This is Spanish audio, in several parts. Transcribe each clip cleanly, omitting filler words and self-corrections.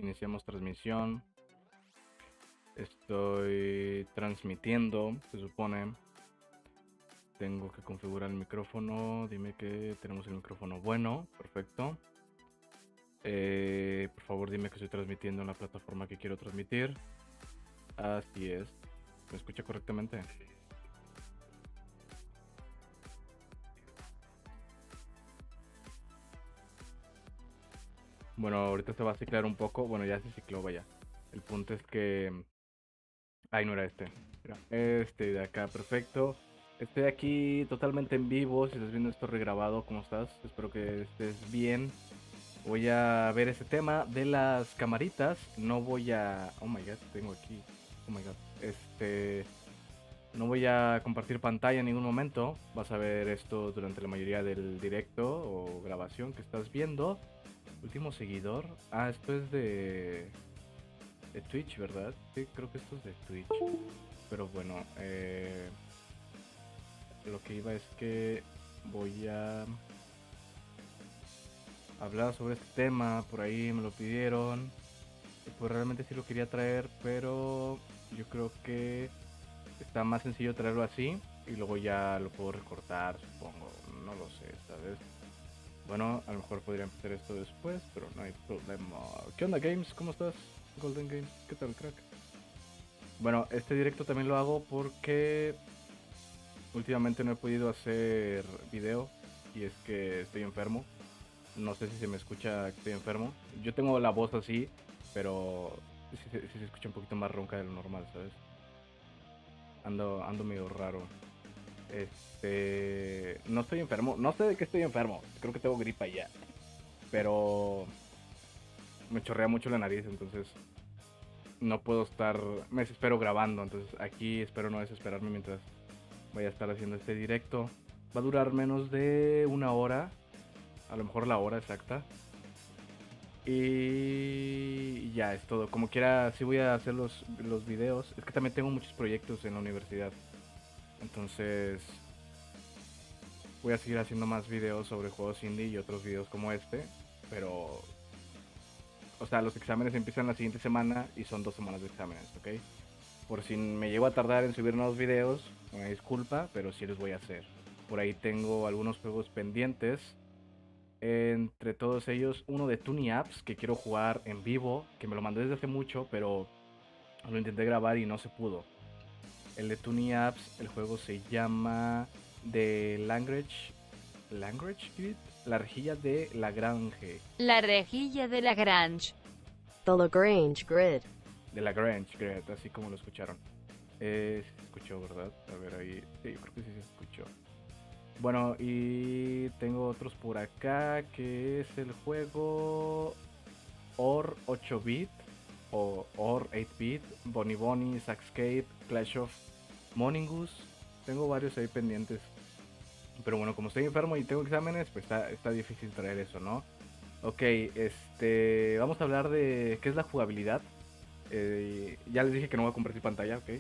Iniciamos transmisión. Estoy transmitiendo, se supone. Tengo que configurar el micrófono. Dime que tenemos el micrófono bueno. Perfecto. Por favor, dime que estoy transmitiendo en la plataforma que quiero transmitir. Así es. ¿Me escucha correctamente? Bueno, ahorita se va a ciclar un poco. Bueno, ya se cicló, vaya. El punto es que... Ay, no era este. Mira, este de acá, perfecto. Estoy aquí totalmente en vivo. Si estás viendo esto regrabado, ¿cómo estás? Espero que estés bien. Voy a ver ese tema de las camaritas. No voy a... Oh my god, tengo aquí... Oh my god. No voy a compartir pantalla en ningún momento. Vas a ver esto durante la mayoría del directo o grabación que estás viendo. Último seguidor. Ah, esto es de Twitch, ¿verdad? Sí, creo que esto es de Twitch. Pero bueno, lo que iba es que voy a hablar sobre este tema. Por ahí me lo pidieron. Y pues realmente sí lo quería traer, pero yo creo que está más sencillo traerlo así. Y luego ya lo puedo recortar, supongo. No lo sé, ¿sabes? Bueno, a lo mejor podría empezar esto después, pero no hay problema. ¿Qué onda, Games? ¿Cómo estás? Golden Games, ¿qué tal, crack? Bueno, este directo también lo hago porque últimamente no he podido hacer video y es que estoy enfermo. No sé si se me escucha que estoy enfermo. Yo tengo la voz así, pero sí se escucha un poquito más ronca de lo normal, ¿sabes? Ando medio raro. No estoy enfermo. No sé de qué estoy enfermo. Creo que tengo gripa ya. Pero me chorrea mucho la nariz, entonces no puedo estar... Me desespero grabando, entonces aquí espero no desesperarme mientras voy a estar haciendo este directo. Va a durar menos de una hora, a lo mejor la hora exacta. Y ya es todo. Como quiera, sí voy a hacer los videos. Es que también tengo muchos proyectos en la universidad. Entonces voy a seguir haciendo más videos sobre juegos indie y otros videos como este. Pero, o sea, los exámenes empiezan la siguiente semana y son 2 semanas de exámenes, ¿ok? Por si me llego a tardar en subir nuevos videos, una disculpa, pero sí los voy a hacer. Por ahí tengo algunos juegos pendientes. Entre todos ellos, uno de Tuni Apps que quiero jugar en vivo, que me lo mandó desde hace mucho, pero lo intenté grabar y no se pudo. El de Tuni Apps, el juego se llama The Language Grid, la rejilla de Lagrange. La rejilla de Lagrange. The Lagrange Grid. De Lagrange Grid, así como lo escucharon. Se escuchó, ¿verdad? A ver ahí. Sí, yo creo que sí se escuchó. Bueno, y tengo otros por acá, que es el juego Or 8-bit o Or 8-bit, Bonnie Bonnie, Sackscape, Clash of Moningus. Tengo varios ahí pendientes. Pero bueno, como estoy enfermo y tengo exámenes, pues está difícil traer eso, ¿no? Ok, vamos a hablar de qué es la jugabilidad. Ya les dije que no voy a compartir pantalla, ok.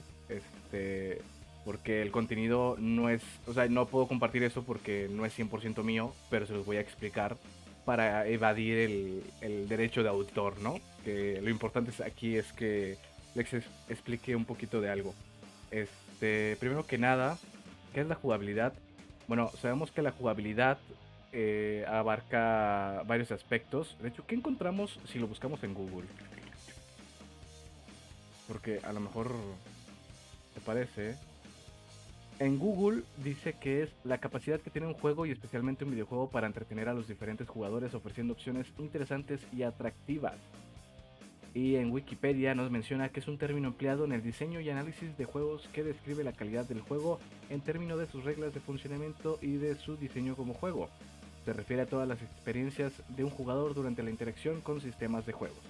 Porque el contenido no es, o sea, no puedo compartir eso porque no es 100% mío, pero se los voy a explicar para evadir el derecho de autor, ¿no? Que lo importante aquí es que les explique un poquito de algo. Primero que nada, ¿qué es la jugabilidad? Bueno, sabemos que la jugabilidad abarca varios aspectos. De hecho, ¿qué encontramos si lo buscamos en Google? Porque a lo mejor te parece. En Google dice que es la capacidad que tiene un juego y especialmente un videojuego para entretener a los diferentes jugadores ofreciendo opciones interesantes y atractivas. Y en Wikipedia nos menciona que es un término empleado en el diseño y análisis de juegos que describe la calidad del juego en términos de sus reglas de funcionamiento y de su diseño como juego. Se refiere a todas las experiencias de un jugador durante la interacción con sistemas de juegos.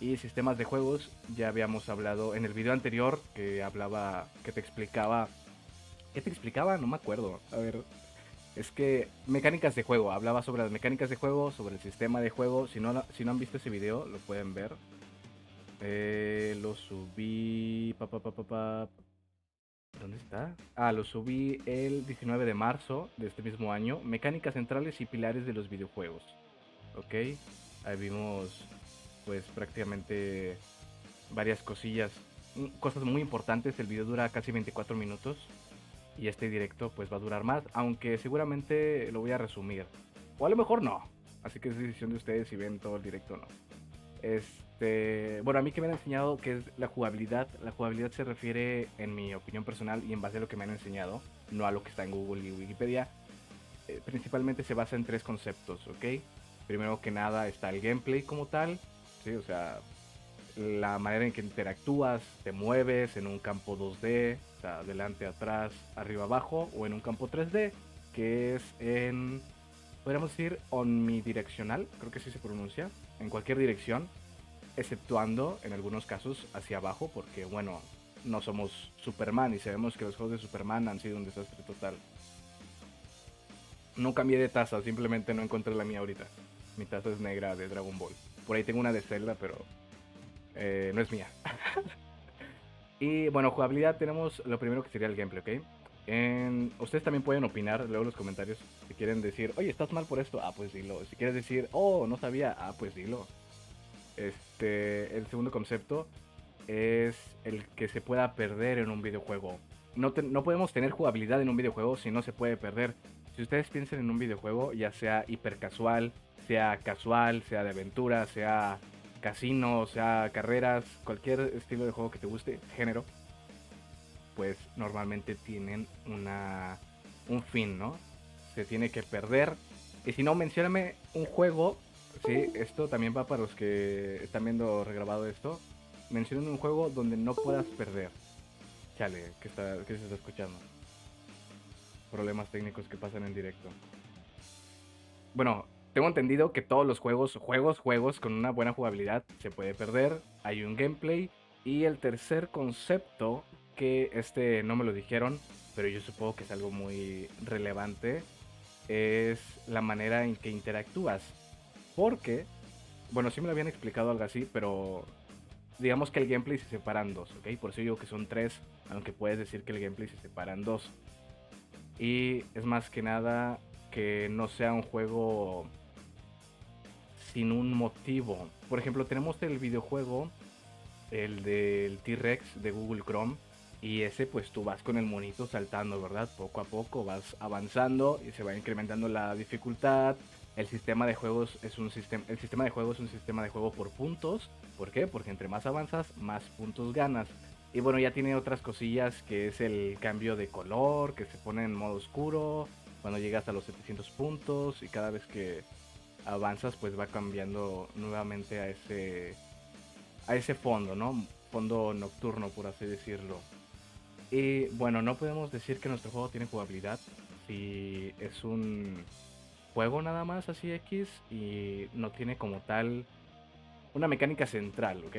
Y sistemas de juegos ya habíamos hablado en el video anterior que te explicaba. ¿Qué te explicaba? No me acuerdo. A ver, es que mecánicas de juego. Hablaba sobre las mecánicas de juego, sobre el sistema de juego. Si no han visto ese video, lo pueden ver. Lo subí. ¿Dónde está? Lo subí el 19 de marzo de este mismo año. Mecánicas centrales y pilares de los videojuegos. Ok, ahí vimos pues prácticamente varias cosillas, cosas muy importantes. El video dura casi 24 minutos y este directo pues va a durar más, aunque seguramente lo voy a resumir. O a lo mejor no. Así que es decisión de ustedes si ven todo el directo o no. Bueno, a mí que me han enseñado que es la jugabilidad. La jugabilidad se refiere, en mi opinión personal y en base a lo que me han enseñado, no a lo que está en Google y Wikipedia. Principalmente se basa en 3 conceptos, ¿ok? Primero que nada está el gameplay como tal, ¿sí? O sea, la manera en que interactúas, te mueves en un campo 2D, o sea, adelante, atrás, arriba, abajo, o en un campo 3D, que es en, podríamos decir, omnidireccional, creo que así se pronuncia, en cualquier dirección, exceptuando en algunos casos hacia abajo, porque bueno, no somos Superman y sabemos que los juegos de Superman han sido un desastre total. No cambié de taza, simplemente no encontré la mía ahorita. Mi taza es negra de Dragon Ball. Por ahí tengo una de Zelda, pero no es mía. Y bueno, jugabilidad tenemos lo primero que sería el gameplay, ¿ok? Ustedes también pueden opinar luego en los comentarios. Si quieren decir, oye, estás mal por esto, ah, pues dilo. Si quieres decir, oh, no sabía, ah, pues dilo. El segundo concepto es el que se pueda perder en un videojuego. No podemos tener jugabilidad en un videojuego si no se puede perder. Si ustedes piensan en un videojuego, ya sea hiper casual, sea de aventura, sea casino, sea carreras, cualquier estilo de juego que te guste, género, pues normalmente tienen un fin, ¿no? Se tiene que perder. Y si no, mencióname un juego. Sí, esto también va para los que están viendo regrabado esto. Mencionen un juego donde no puedas perder. Chale, ¿qué se está escuchando? Problemas técnicos que pasan en directo. Bueno, tengo entendido que todos los juegos con una buena jugabilidad se puede perder. Hay un gameplay. Y el tercer concepto, que no me lo dijeron, pero yo supongo que es algo muy relevante, es la manera en que interactúas. Porque, bueno, sí me lo habían explicado algo así, pero digamos que el gameplay se separa en dos, ¿ok? Por eso digo que son 3, aunque puedes decir que el gameplay se separa en 2. Y es más que nada que no sea un juego sin un motivo. Por ejemplo, tenemos el videojuego, el del T-Rex de Google Chrome. Y ese pues tú vas con el monito saltando, ¿verdad? Poco a poco vas avanzando y se va incrementando la dificultad. El sistema de juegos es un sistema de juego por puntos. ¿Por qué? Porque entre más avanzas, más puntos ganas. Y bueno, ya tiene otras cosillas, que es el cambio de color, que se pone en modo oscuro cuando llegas a los 700 puntos, y cada vez que avanzas pues va cambiando nuevamente a ese fondo, ¿no? Fondo nocturno, por así decirlo. Y bueno, no podemos decir que nuestro juego tiene jugabilidad si es un juego nada más así X y no tiene como tal una mecánica central, ¿ok?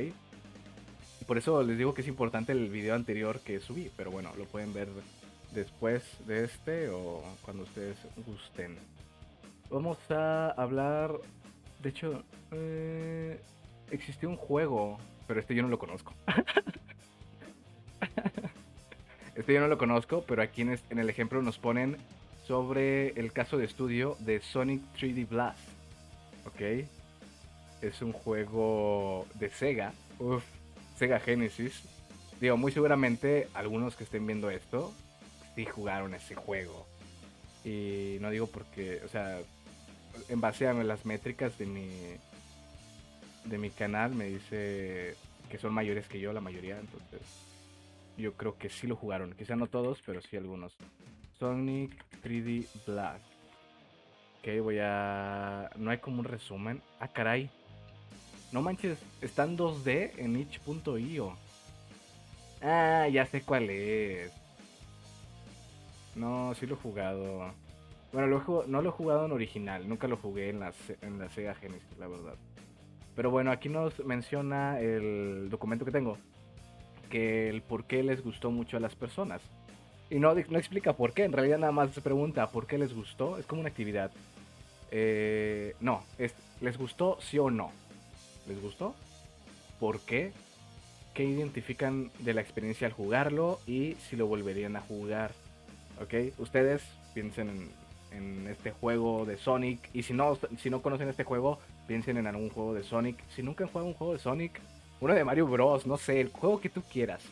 Y por eso les digo que es importante el video anterior que subí, pero bueno, lo pueden ver después de este o cuando ustedes gusten. Vamos a hablar, de hecho, existió un juego, pero yo no lo conozco. Yo no lo conozco, pero aquí en el ejemplo nos ponen sobre el caso de estudio de Sonic 3D Blast. ¿Ok? Es un juego de Sega. Sega Genesis. Digo, muy seguramente algunos que estén viendo esto sí jugaron ese juego. Y no digo porque, o sea, en base a las métricas de mi canal me dice que son mayores que yo, la mayoría, entonces yo creo que sí lo jugaron. Quizá no todos, pero sí algunos. Sonic 3D Blast. Ok, no hay como un resumen. Ah, caray. No manches, están 2D en itch.io. Ah, ya sé cuál es. No, sí lo he jugado. Bueno, no lo he jugado en original. Nunca lo jugué en la Sega Genesis, la verdad. Pero bueno, aquí nos menciona el documento que tengo, que el por qué les gustó mucho a las personas. Y no explica por qué, en realidad nada más se pregunta por qué les gustó. Es como una actividad. ¿Les gustó sí o no? ¿Les gustó? ¿Por qué? ¿Qué identifican de la experiencia al jugarlo? Y si lo volverían a jugar. ¿Ok? Ustedes piensen en este juego de Sonic. Y si no conocen este juego, piensen en algún juego de Sonic. Si nunca han jugado un juego de Sonic, uno de Mario Bros, no sé, el juego que tú quieras.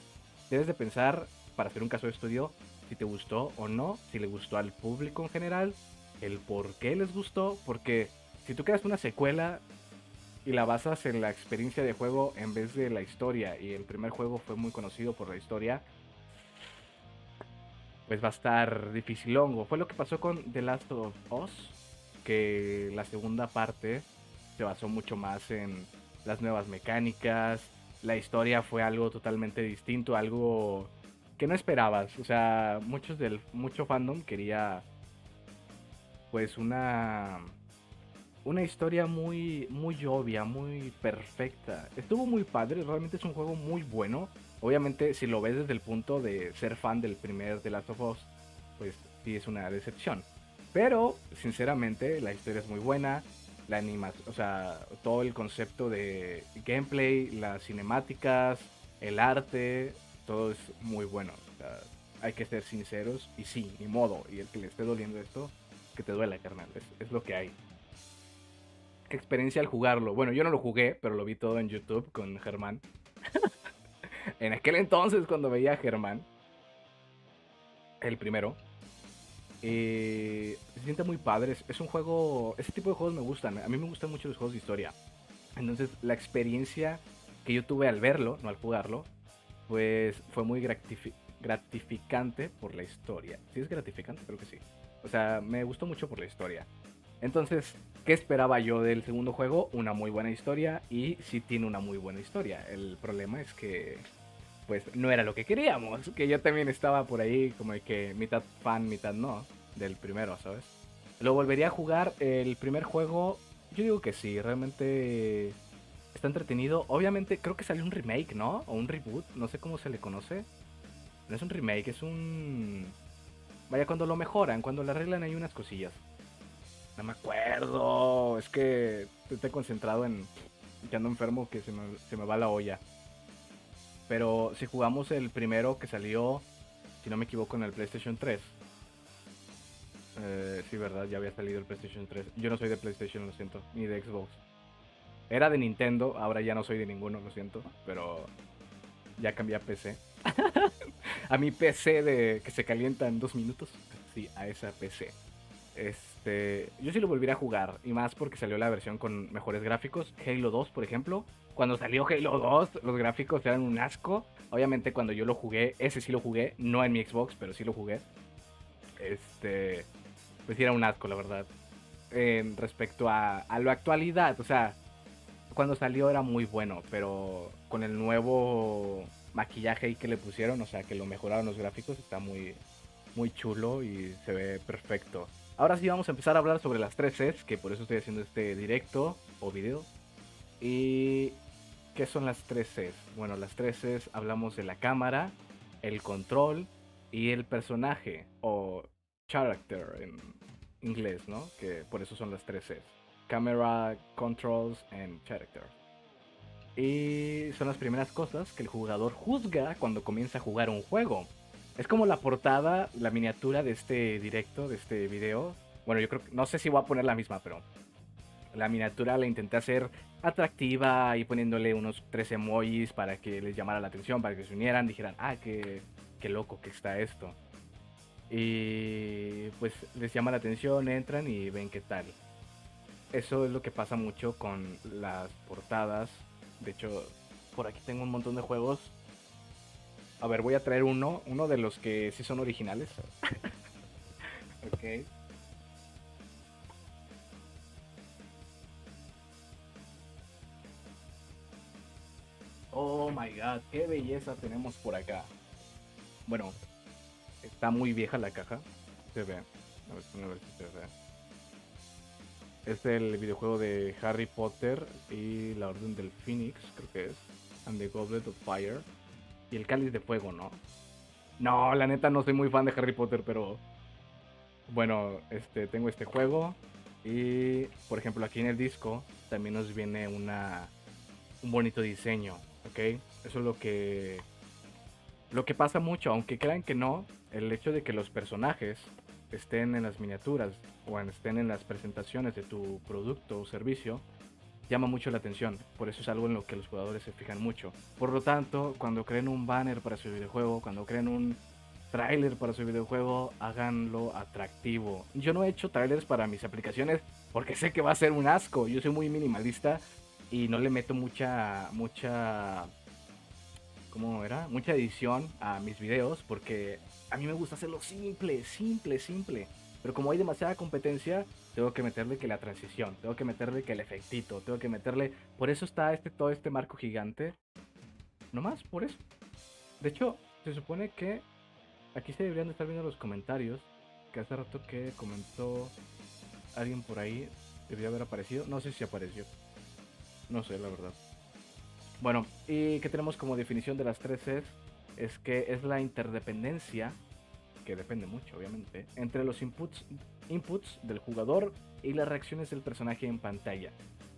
Debes de pensar, para hacer un caso de estudio, si te gustó o no, si le gustó al público en general, el por qué les gustó, porque si tú creas una secuela y la basas en la experiencia de juego en vez de la historia, y el primer juego fue muy conocido por la historia, pues va a estar dificilongo. Fue lo que pasó con The Last of Us, que la segunda parte se basó mucho más en las nuevas mecánicas, la historia fue algo totalmente distinto, algo que no esperabas. O sea, mucho fandom quería pues una historia muy obvia, muy perfecta. Estuvo muy padre, realmente es un juego muy bueno. Obviamente, si lo ves desde el punto de ser fan del primer The Last of Us, pues sí es una decepción. Pero, sinceramente, la historia es muy buena. La animación, o sea, todo el concepto de gameplay, las cinemáticas, el arte, todo es muy bueno. O sea, hay que ser sinceros y sí, ni modo. Y el que le esté doliendo esto, que te duela, carnal. Es lo que hay. ¿Qué experiencia al jugarlo? Bueno, yo no lo jugué, pero lo vi todo en YouTube con Germán. En aquel entonces, cuando veía a Germán, el primero, se siente muy padre. Es un juego. Ese tipo de juegos me gustan. A mí me gustan mucho los juegos de historia. Entonces, la experiencia que yo tuve al verlo, no al jugarlo, pues fue muy gratificante por la historia. ¿Sí es gratificante? Creo que sí. O sea, me gustó mucho por la historia. Entonces, ¿qué esperaba yo del segundo juego? Una muy buena historia, y sí tiene una muy buena historia. El problema es que, pues, no era lo que queríamos. Que yo también estaba por ahí como de que mitad fan, mitad no, del primero, ¿sabes? Lo volvería a jugar el primer juego. Yo digo que sí, realmente está entretenido. Obviamente creo que salió un remake, ¿no? O un reboot, no sé cómo se le conoce. No es un remake, es un... Vaya, cuando lo mejoran, cuando le arreglan ahí unas cosillas. No me acuerdo. Es que estoy concentrado en que ando enfermo que se me va la olla. Pero si jugamos el primero que salió, si no me equivoco, en el PlayStation 3. Sí, verdad, ya había salido el PlayStation 3. Yo no soy de PlayStation, lo siento, ni de Xbox. Era de Nintendo, ahora ya no soy de ninguno, lo siento. Pero ya cambié a PC. A mi PC de que se calienta en 2 minutos. Sí, a esa PC. Yo sí lo volvería a jugar, y más porque salió la versión con mejores gráficos. Halo 2, por ejemplo. Cuando salió Halo 2, los gráficos eran un asco. Obviamente cuando yo lo jugué, ese sí lo jugué, no en mi Xbox, pero sí lo jugué. Pues sí era un asco, la verdad. En respecto a la actualidad, o sea, cuando salió era muy bueno, pero con el nuevo maquillaje ahí que le pusieron, o sea, que lo mejoraron los gráficos, está muy chulo y se ve perfecto. Ahora sí vamos a empezar a hablar sobre las 3 Cs, que por eso estoy haciendo este directo o video. ¿Y qué son las 3 Cs? Bueno, las 3 Cs hablamos de la cámara, el control y el personaje, o character en inglés, ¿no? Que por eso son las 3 Cs. Camera, controls and character. Y son las primeras cosas que el jugador juzga cuando comienza a jugar un juego. Es como la portada, la miniatura de este directo, de este video. Bueno, yo creo que, no sé si voy a poner la misma, pero la miniatura la intenté hacer atractiva y poniéndole unos 3 emojis para que les llamara la atención, para que se unieran, dijeran, ah, qué loco que está esto. Y pues les llama la atención, entran y ven qué tal. Eso es lo que pasa mucho con las portadas. De hecho, por aquí tengo un montón de juegos. A ver, voy a traer uno de los que sí son originales. Ok. Oh my god, qué belleza tenemos por acá. Bueno, está muy vieja la caja. Se ve. A ver si se ve. Es el videojuego de Harry Potter y la Orden del Phoenix, creo que es. And the Goblet of Fire. Y el Cáliz de Fuego, ¿no? No, la neta no soy muy fan de Harry Potter, pero bueno, tengo este juego. Y por ejemplo, aquí en el disco también nos viene un bonito diseño, ¿ok? Eso es lo que pasa mucho, aunque crean que no, el hecho de que los personajes estén en las miniaturas o estén en las presentaciones de tu producto o servicio, llama mucho la atención. Por eso es algo en lo que los jugadores se fijan mucho. Por lo tanto, cuando creen un banner para su videojuego, cuando creen un tráiler para su videojuego, háganlo atractivo. Yo no he hecho trailers para mis aplicaciones porque sé que va a ser un asco. Yo soy muy minimalista y no le meto mucha ¿cómo era? Mucha edición a mis videos porque a mí me gusta hacerlo simple. Pero como hay demasiada competencia, tengo que meterle que la transición, tengo que meterle que el efectito, tengo que meterle... Por eso está todo este marco gigante. Nomás por eso. De hecho, se supone que aquí se deberían de estar viendo los comentarios. Que hace rato que comentó alguien por ahí. Debería haber aparecido. No sé si apareció. No sé, la verdad. Bueno, y que tenemos como definición de las tres Cs es que es la interdependencia, que depende mucho obviamente, entre los inputs del jugador y las reacciones del personaje en pantalla,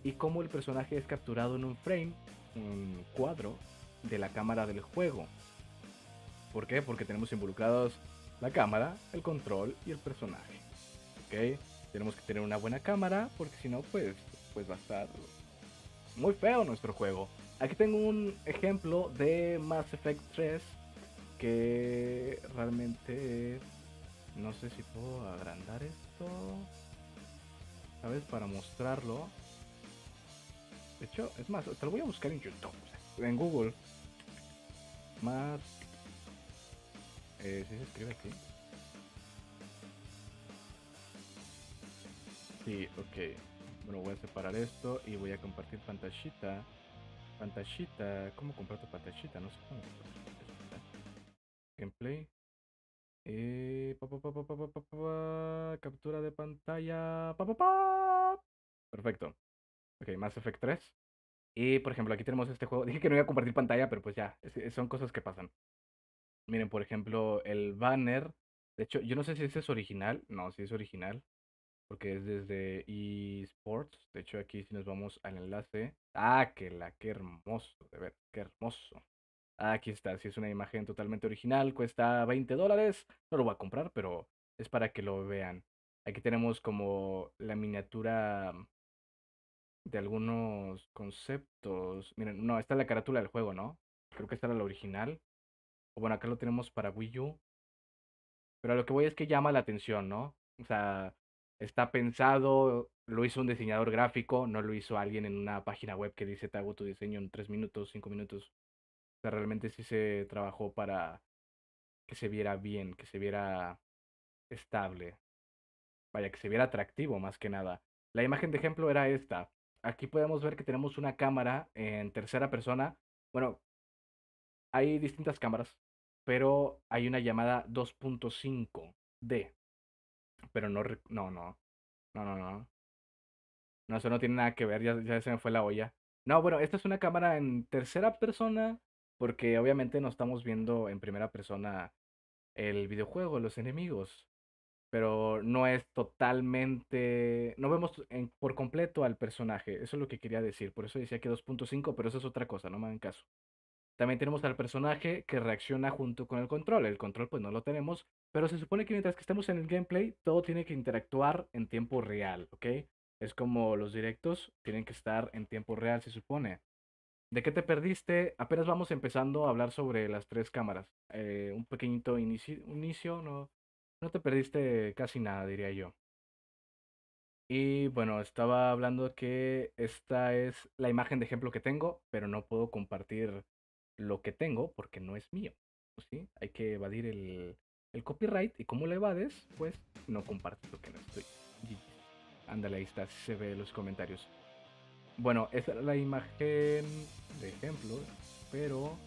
y cómo el personaje es capturado en un frame, un cuadro de la cámara del juego. ¿Por qué? Porque tenemos involucrados la cámara, el control y el personaje. ¿Ok? Tenemos que tener una buena cámara porque si no, pues va a estar muy feo nuestro juego. Aquí tengo un ejemplo de Mass Effect 3 que realmente no sé si puedo agrandar esto, ¿sabes? Para mostrarlo. De hecho, es más, te lo voy a buscar en YouTube, o sea, en Google. Más... ¿sí se escribe aquí? Sí, ok. Bueno, voy a separar esto y voy a compartir pantallita. Pantallita, ¿cómo comparto pantallita? No sé cómo compartir pantallita. Gameplay. Captura de pantalla. Perfecto. Ok, Mass Effect 3. Y por ejemplo, aquí tenemos este juego. Dije que no iba a compartir pantalla, pero pues ya, son cosas que pasan. Miren, por ejemplo, el banner. De hecho, yo no sé si ese es original. No, si es original. Porque es desde eSports. De hecho, aquí si nos vamos al enlace. Ah, qué hermoso, de ver, qué hermoso. Ah, aquí está, si es una imagen totalmente original, cuesta $20. No lo voy a comprar, pero es para que lo vean. Aquí tenemos como la miniatura de algunos conceptos. Miren, no, esta es la carátula del juego, ¿no? Creo que esta era la original. O bueno, acá lo tenemos para Wii U. Pero a lo que voy es que llama la atención, ¿no? O sea, está pensado, lo hizo un diseñador gráfico, no lo hizo alguien en una página web que dice te hago tu diseño en 3 minutos, 5 minutos. O sea, realmente sí se trabajó para que se viera bien, que se viera estable. Vaya, que se viera atractivo más que nada. La imagen de ejemplo era esta. Aquí podemos ver que tenemos una cámara en tercera persona. Bueno, hay distintas cámaras, pero hay una llamada 2.5D. Pero no, no. No, eso no tiene nada que ver, ya se me fue la olla. No, bueno, esta es una cámara en tercera persona, porque obviamente no estamos viendo en primera persona el videojuego, los enemigos. Pero no es totalmente... No vemos por completo al personaje, eso es lo que quería decir. Por eso decía que 2.5, pero eso es otra cosa, no me hagan caso. También tenemos al personaje que reacciona junto con el control. El control pues no lo tenemos, pero se supone que mientras que estemos en el gameplay, todo tiene que interactuar en tiempo real, ¿ok? Es como los directos tienen que estar en tiempo real, se supone. ¿De qué te perdiste? Apenas vamos empezando a hablar sobre las tres cámaras. Un pequeñito inicio, no te perdiste casi nada, diría yo. Y bueno, estaba hablando que esta es la imagen de ejemplo que tengo, pero no puedo compartir lo que tengo porque no es mío. ¿Sí? Hay que evadir el copyright y como lo evades, pues no compartes lo que no estoy. Ándale, ahí está, si se ve en los comentarios. Bueno, esa es la imagen de ejemplo, pero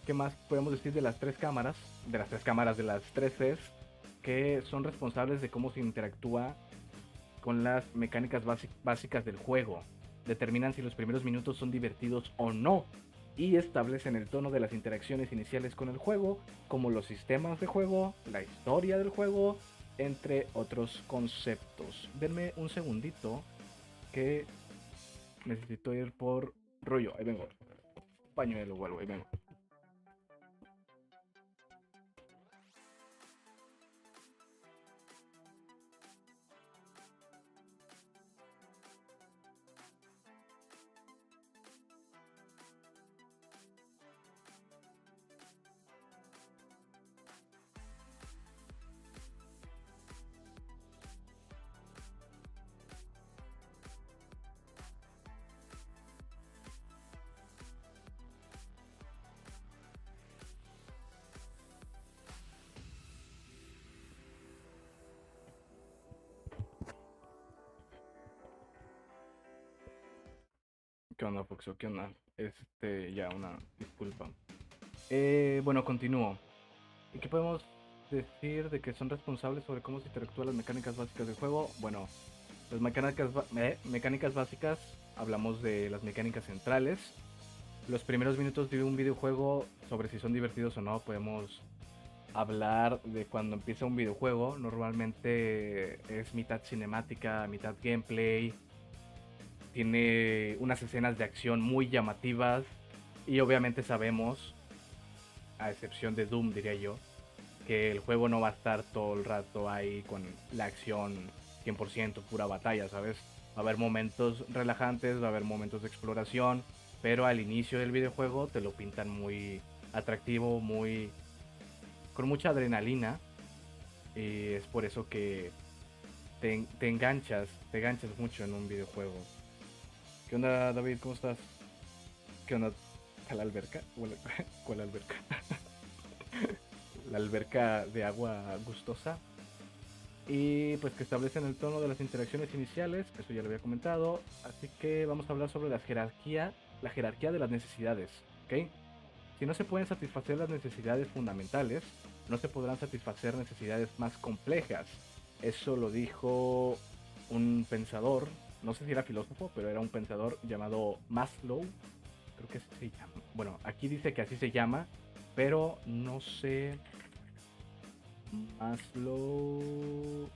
¿qué más podemos decir de las tres cámaras? De las tres cámaras, de las tres Cs, que son responsables de cómo se interactúa con las mecánicas básicas del juego. Determinan si los primeros minutos son divertidos o no. Y establecen el tono de las interacciones iniciales con el juego, como los sistemas de juego, la historia del juego, entre otros conceptos. Denme un segundito que necesito ir por rollo. Ahí vengo. Pañuelo o algo, ahí vengo. ¿Qué onda, Foxo? ¿Qué onda? Ya, una disculpa. Bueno, continúo. ¿Y qué podemos decir de que son responsables sobre cómo se interactúan las mecánicas básicas del juego? Bueno, las mecánicas básicas, hablamos de las mecánicas centrales. Los primeros minutos de un videojuego, sobre si son divertidos o no, podemos hablar de cuando empieza un videojuego. Normalmente es mitad cinemática, mitad gameplay. Tiene unas escenas de acción muy llamativas. Y obviamente sabemos, a excepción de Doom diría yo, que el juego no va a estar todo el rato ahí con la acción 100% pura batalla, ¿sabes? Va a haber momentos relajantes, va a haber momentos de exploración, pero al inicio del videojuego te lo pintan muy atractivo, muy con mucha adrenalina, y es por eso que te enganchas mucho en un videojuego. ¿Qué onda, David? ¿Cómo estás? ¿Qué onda? ¿A la alberca? ¿Cuál alberca? La alberca de agua gustosa. Y pues que establecen el tono de las interacciones iniciales, eso ya lo había comentado. Así que vamos a hablar sobre la jerarquía de las necesidades, ¿ok? Si no se pueden satisfacer las necesidades fundamentales, no se podrán satisfacer necesidades más complejas. Eso lo dijo un pensador, no sé si era filósofo, pero era un pensador llamado Maslow, creo que así se llama. Bueno, aquí dice que así se llama, pero no sé. Maslow,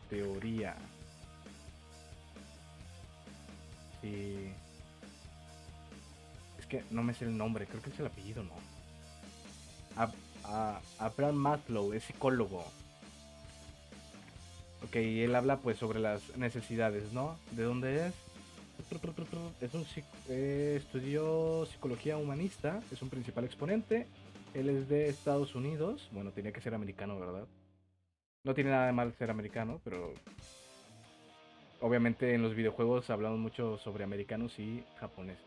teoría. Sí. Es que no me sé el nombre, creo que es el apellido, ¿no? Abraham Maslow es psicólogo. Ok, y él habla pues sobre las necesidades, ¿no? ¿De dónde es? Es un estudió psicología humanista, es un principal exponente. Él es de Estados Unidos. Bueno, tenía que ser americano, ¿verdad? No tiene nada de mal ser americano, pero obviamente en los videojuegos hablamos mucho sobre americanos y japoneses,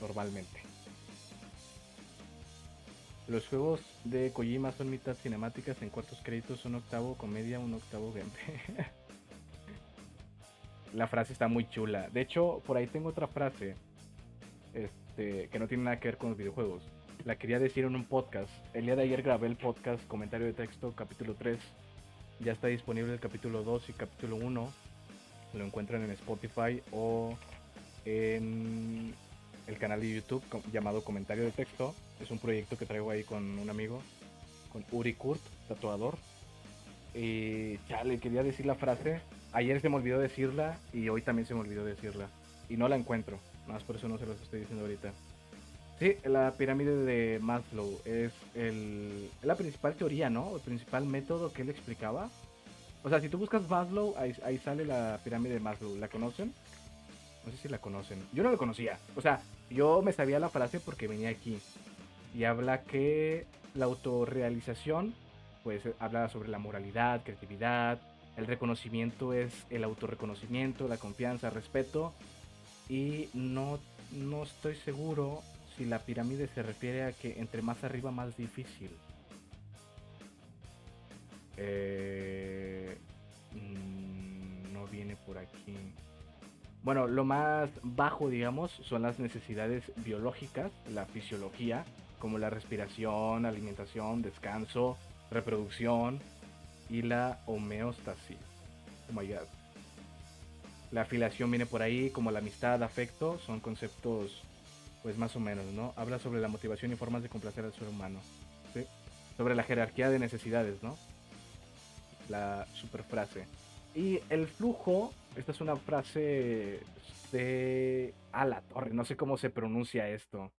normalmente. Los juegos de Kojima son mitad cinemáticas, en cuartos créditos un octavo comedia, un octavo gameplay. La frase está muy chula. De hecho, por ahí tengo otra frase que no tiene nada que ver con los videojuegos. La quería decir en un podcast. El día de ayer grabé el podcast Comentario de Texto, capítulo 3. Ya está disponible el capítulo 2 y capítulo 1. Lo encuentran en Spotify o en el canal de YouTube llamado Comentario de Texto. Es un proyecto que traigo ahí con un amigo, con Uri Kurt, tatuador. Y le quería decir la frase. Ayer se me olvidó decirla y hoy también se me olvidó decirla. Y no la encuentro. Nada más por eso no se los estoy diciendo ahorita. Sí, la pirámide de Maslow es la principal teoría, ¿no? El principal método que él explicaba. O sea, si tú buscas Maslow, ahí sale la pirámide de Maslow. ¿La conocen? No sé si la conocen. Yo no la conocía. O sea, yo me sabía la frase porque venía aquí. Y habla que la autorrealización, pues habla sobre la moralidad, creatividad. El reconocimiento es el autorreconocimiento, la confianza, respeto. Y no estoy seguro si la pirámide se refiere a que entre más arriba más difícil. Eh, no viene por aquí. Bueno, lo más bajo, digamos, son las necesidades biológicas, la fisiología, como la respiración, alimentación, descanso, reproducción y la homeostasis. Oh my god. La afiliación viene por ahí, como la amistad, afecto, son conceptos, pues más o menos, ¿no? Habla sobre la motivación y formas de complacer al ser humano, ¿sí? Sobre la jerarquía de necesidades, ¿no? La superfrase. Y el flujo, esta es una frase de... A la torre, no sé cómo se pronuncia esto.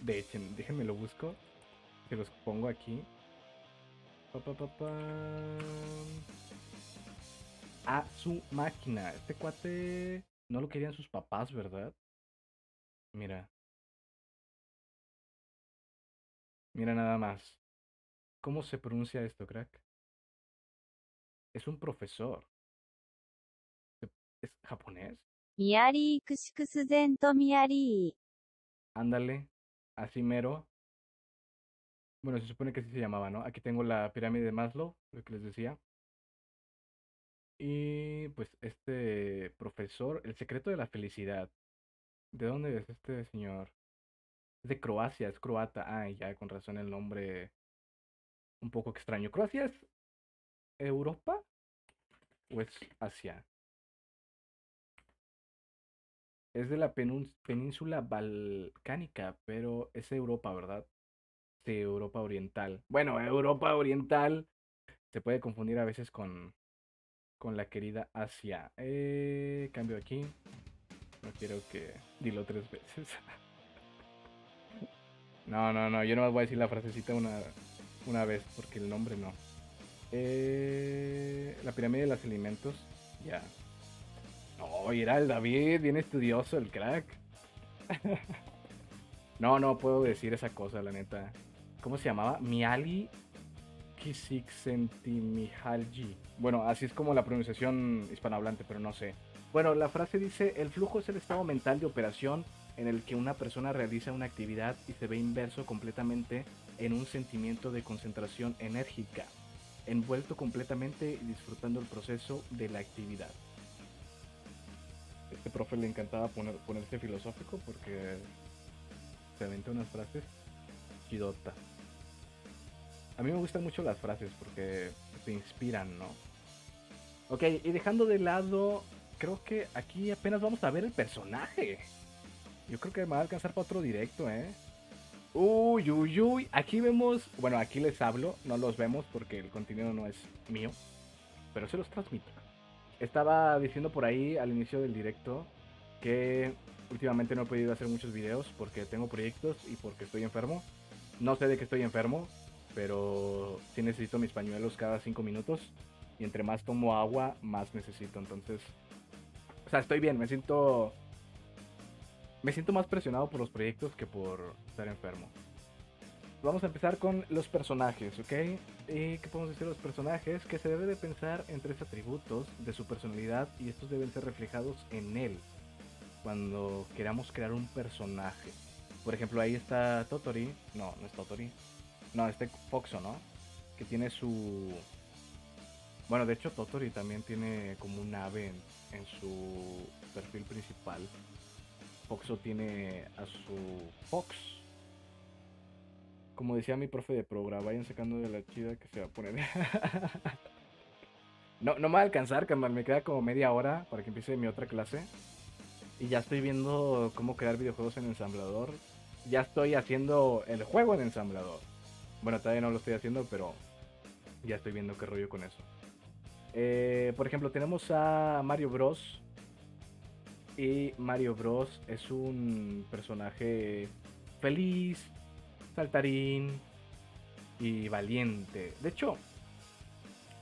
Déjenme lo busco. Se los pongo aquí. Pa, pa, pa, pa. A su máquina. Este cuate no lo querían sus papás, ¿verdad? Mira, mira nada más. ¿Cómo se pronuncia esto, crack? Es un profesor. ¿Es japonés? ミアリークシクスゼントミアリ Ándale. Así mero. Bueno, se supone que así se llamaba, ¿no? Aquí tengo la pirámide de Maslow, lo que les decía. Y pues este profesor, el secreto de la felicidad. ¿De dónde es este señor? Es de Croacia, es croata. Ah, ya, con razón el nombre un poco extraño. ¿Croacia es Europa o es Asia? Es de la península balcánica, pero es Europa, ¿verdad? Sí, Europa Oriental. Bueno, Europa Oriental se puede confundir a veces con la querida Asia. Cambio aquí. No quiero que... Dilo 3 veces. No, no, no. Yo no voy a decir la frasecita una vez porque el nombre no. La pirámide de los alimentos. Ya. No, era el David, bien estudioso, el crack. No, no puedo decir esa cosa, la neta. ¿Cómo se llamaba? Miali Csikszentmihalyi. Bueno, así es como la pronunciación hispanohablante, pero no sé. Bueno, la frase dice, el flujo es el estado mental de operación en el que una persona realiza una actividad y se ve inverso completamente en un sentimiento de concentración enérgica, envuelto completamente y disfrutando el proceso de la actividad. Este profe le encantaba ponerse filosófico porque se aventa unas frases chidotas. A mí me gustan mucho las frases porque te inspiran, ¿no? Ok, y dejando de lado, creo que aquí apenas vamos a ver el personaje. Yo creo que me va a alcanzar para otro directo, ¿eh? Uy, uy, uy. Aquí vemos, bueno, aquí les hablo, no los vemos porque el contenido no es mío, pero se los transmito. Estaba diciendo por ahí al inicio del directo que últimamente no he podido hacer muchos videos porque tengo proyectos y porque estoy enfermo. No sé de qué estoy enfermo, pero sí necesito mis pañuelos cada 5 minutos. Y entre más tomo agua, más necesito. Entonces, o sea, estoy bien, me siento más presionado por los proyectos que por estar enfermo. Vamos a empezar con los personajes, ¿ok? ¿Y qué podemos decir de los personajes? Que se debe de pensar en 3 atributos de su personalidad y estos deben ser reflejados en él cuando queramos crear un personaje. Por ejemplo, ahí está Totori. No, no es Totori. No, este Foxo, ¿no? Que tiene su... Bueno, de hecho Totori también tiene como un ave en su perfil principal. Foxo tiene a su Fox. Como decía mi profe de programa, vayan sacando de la chida que se va a poner. No, no me va a alcanzar, carnal. Me queda como media hora para que empiece mi otra clase. Y ya estoy viendo cómo crear videojuegos en ensamblador. Ya estoy haciendo el juego en ensamblador. Bueno, todavía no lo estoy haciendo, pero ya estoy viendo qué rollo con eso. Por ejemplo, tenemos a Mario Bros. Y Mario Bros. Es un personaje feliz, saltarín y valiente. De hecho,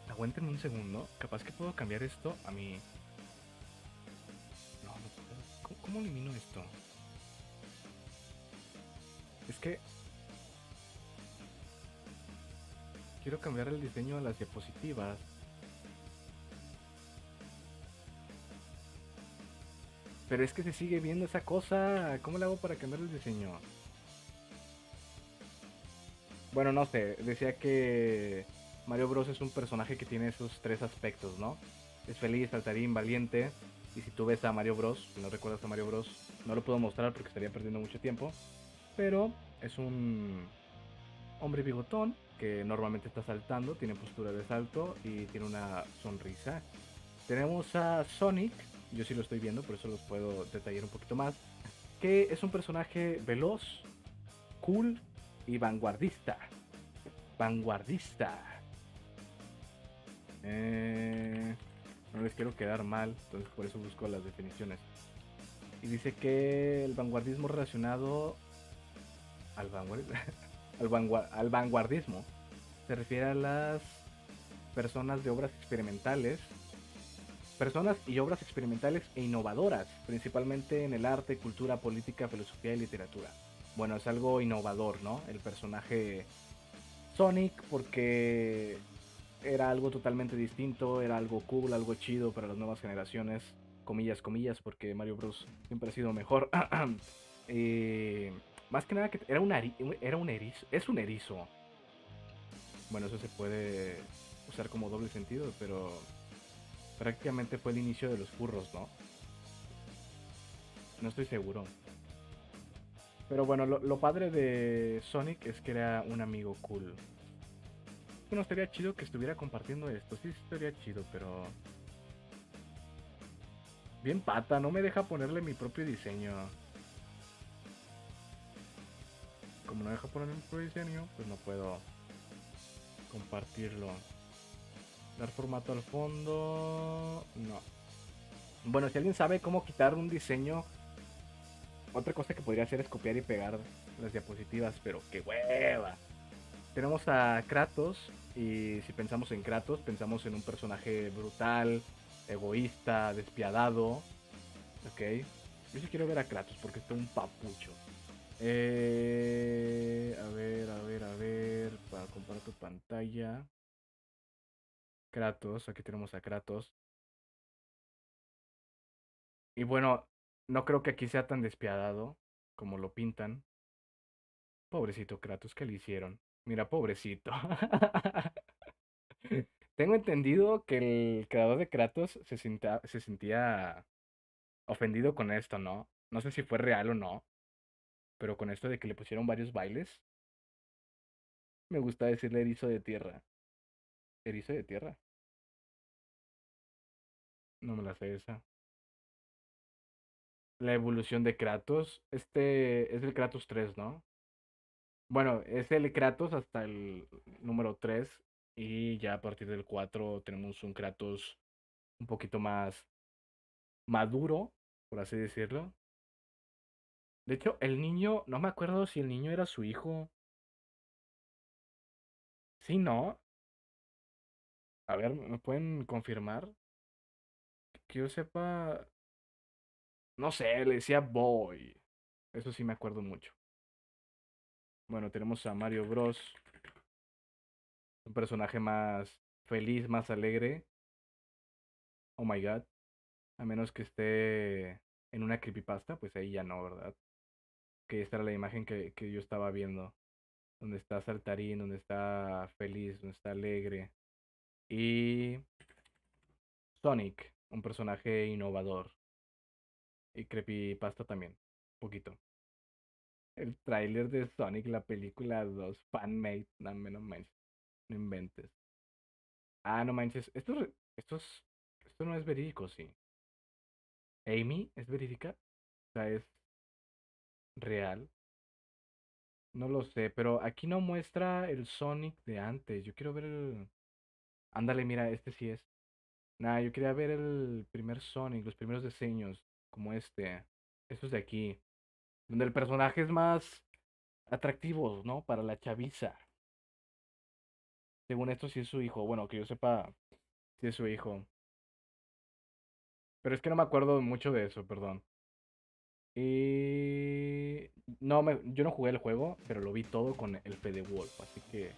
aguanten un segundo. Capaz que puedo cambiar esto a mi... No, no puedo. ¿Cómo elimino esto? Es que quiero cambiar el diseño de las diapositivas. Pero es que se sigue viendo esa cosa. ¿Cómo le hago para cambiar el diseño? Bueno, no sé. Decía que Mario Bros. Es un personaje que tiene esos 3 aspectos, ¿no? Es feliz, saltarín, valiente. Y si tú ves a Mario Bros., si no recuerdas a Mario Bros., no lo puedo mostrar porque estaría perdiendo mucho tiempo. Pero es un hombre bigotón que normalmente está saltando, tiene postura de salto y tiene una sonrisa. Tenemos a Sonic, yo sí lo estoy viendo, por eso los puedo detallar un poquito más, que es un personaje veloz, cool y vanguardista. Vanguardista. No les quiero quedar mal, entonces por eso busco las definiciones. Y dice que el vanguardismo relacionado al al vanguardismo se refiere a las personas de obras experimentales, personas y obras experimentales e innovadoras, principalmente en el arte, cultura, política, filosofía y literatura. Bueno, es algo innovador, ¿no? El personaje Sonic, porque era algo totalmente distinto, era algo cool, algo chido para las nuevas generaciones, comillas, comillas, porque Mario Bros. Siempre ha sido mejor. Más que nada que era un erizo, es un erizo. Bueno, eso se puede usar como doble sentido, pero prácticamente fue el inicio de los furros, ¿no? No estoy seguro. Pero bueno, lo padre de Sonic es que era un amigo cool. Bueno, estaría chido que estuviera compartiendo esto. Sí, estaría chido, pero... Bien pata, no me deja ponerle mi propio diseño. Como no deja ponerle mi propio diseño, pues no puedo compartirlo. Dar formato al fondo... No. Bueno, si alguien sabe cómo quitar un diseño... Otra cosa que podría hacer es copiar y pegar las diapositivas, pero qué hueva. Tenemos a Kratos y si pensamos en Kratos, pensamos en un personaje brutal, egoísta, despiadado. Ok. Yo sí quiero ver a Kratos porque está un papucho. A ver. Para comparar tu pantalla. Kratos, aquí tenemos a Kratos. Y bueno, no creo que aquí sea tan despiadado como lo pintan. Pobrecito Kratos, ¿qué le hicieron? Mira, pobrecito. Tengo entendido que el creador de Kratos se sentía ofendido con esto, ¿no? No sé si fue real o no, pero con esto de que le pusieron varios bailes, me gusta decirle erizo de tierra. ¿Erizo de tierra? No me la sé esa. La evolución de Kratos, este es el Kratos 3, ¿no? Bueno, es el Kratos hasta el número 3 y ya a partir del 4 tenemos un Kratos un poquito más maduro, por así decirlo. De hecho, el niño, no me acuerdo si el niño era su hijo. Sí, ¿no? A ver, ¿me pueden confirmar? Que yo sepa, no sé, le decía Boy. Eso sí me acuerdo mucho. Bueno, tenemos a Mario Bros. Un personaje más feliz, más alegre. Oh my god. A menos que esté en una creepypasta, pues ahí ya no, ¿verdad? Que esta era la imagen que yo estaba viendo. Donde está saltarín, donde está feliz, donde está alegre. Y Sonic, un personaje innovador. Y creepypasta también, poquito. El tráiler de Sonic, la película 2 fanmade. No, no manches, no inventes. Ah, no manches, esto no es verídico, sí. Amy es verídica, o sea, es real. No lo sé, pero aquí no muestra el Sonic de antes. Yo quiero ver el... Ándale, mira, este sí es. Nah, yo quería ver el primer Sonic, los primeros diseños, como este. Estos de aquí. Donde el personaje es más atractivo, ¿no? Para la chaviza. Según esto, sí es su hijo. Bueno, que yo sepa, sí es su hijo. Pero es que no me acuerdo mucho de eso, perdón. Y... No, yo no jugué el juego, pero lo vi todo con el Fede Wolf. Así que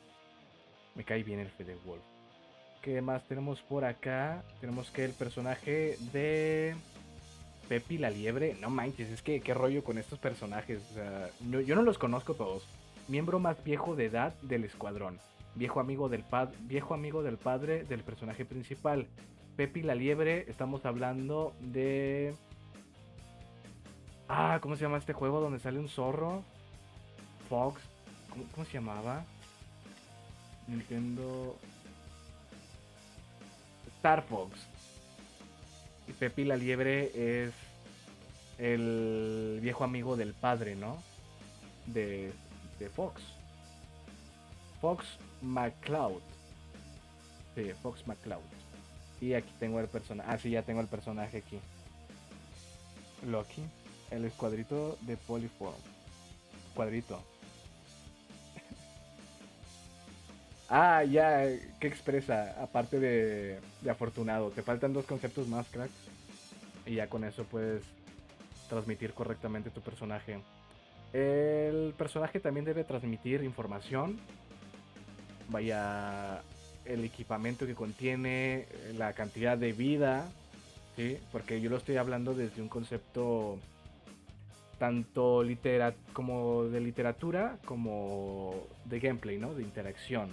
me cae bien el Fede Wolf. ¿Qué más tenemos por acá? Tenemos que el personaje de Pepi la Liebre. No manches, es que qué rollo con estos personajes. O sea, yo no los conozco todos. Miembro más viejo de edad del escuadrón. Viejo amigo del padre del personaje principal. Pepi la Liebre, estamos hablando de... Ah, ¿cómo se llama este juego donde sale un zorro? Fox. ¿Cómo se llamaba? Nintendo... Star Fox. Y Pepi la Liebre es el viejo amigo del padre, ¿no? De, de Fox. Fox McCloud. Sí, Fox McCloud. Y aquí tengo el personaje. Ah, sí, ya tengo el personaje aquí. Loki. El escuadrito de Polyform. Cuadrito. Ah, ya, ¿qué expresa? Aparte de afortunado. Te faltan dos conceptos más, crack. Y ya con eso puedes transmitir correctamente tu personaje. El personaje también debe transmitir información. Vaya, el equipamiento que contiene, la cantidad de vida, ¿sí? Porque yo lo estoy hablando desde un concepto tanto como de literatura como de gameplay, ¿no? De interacción.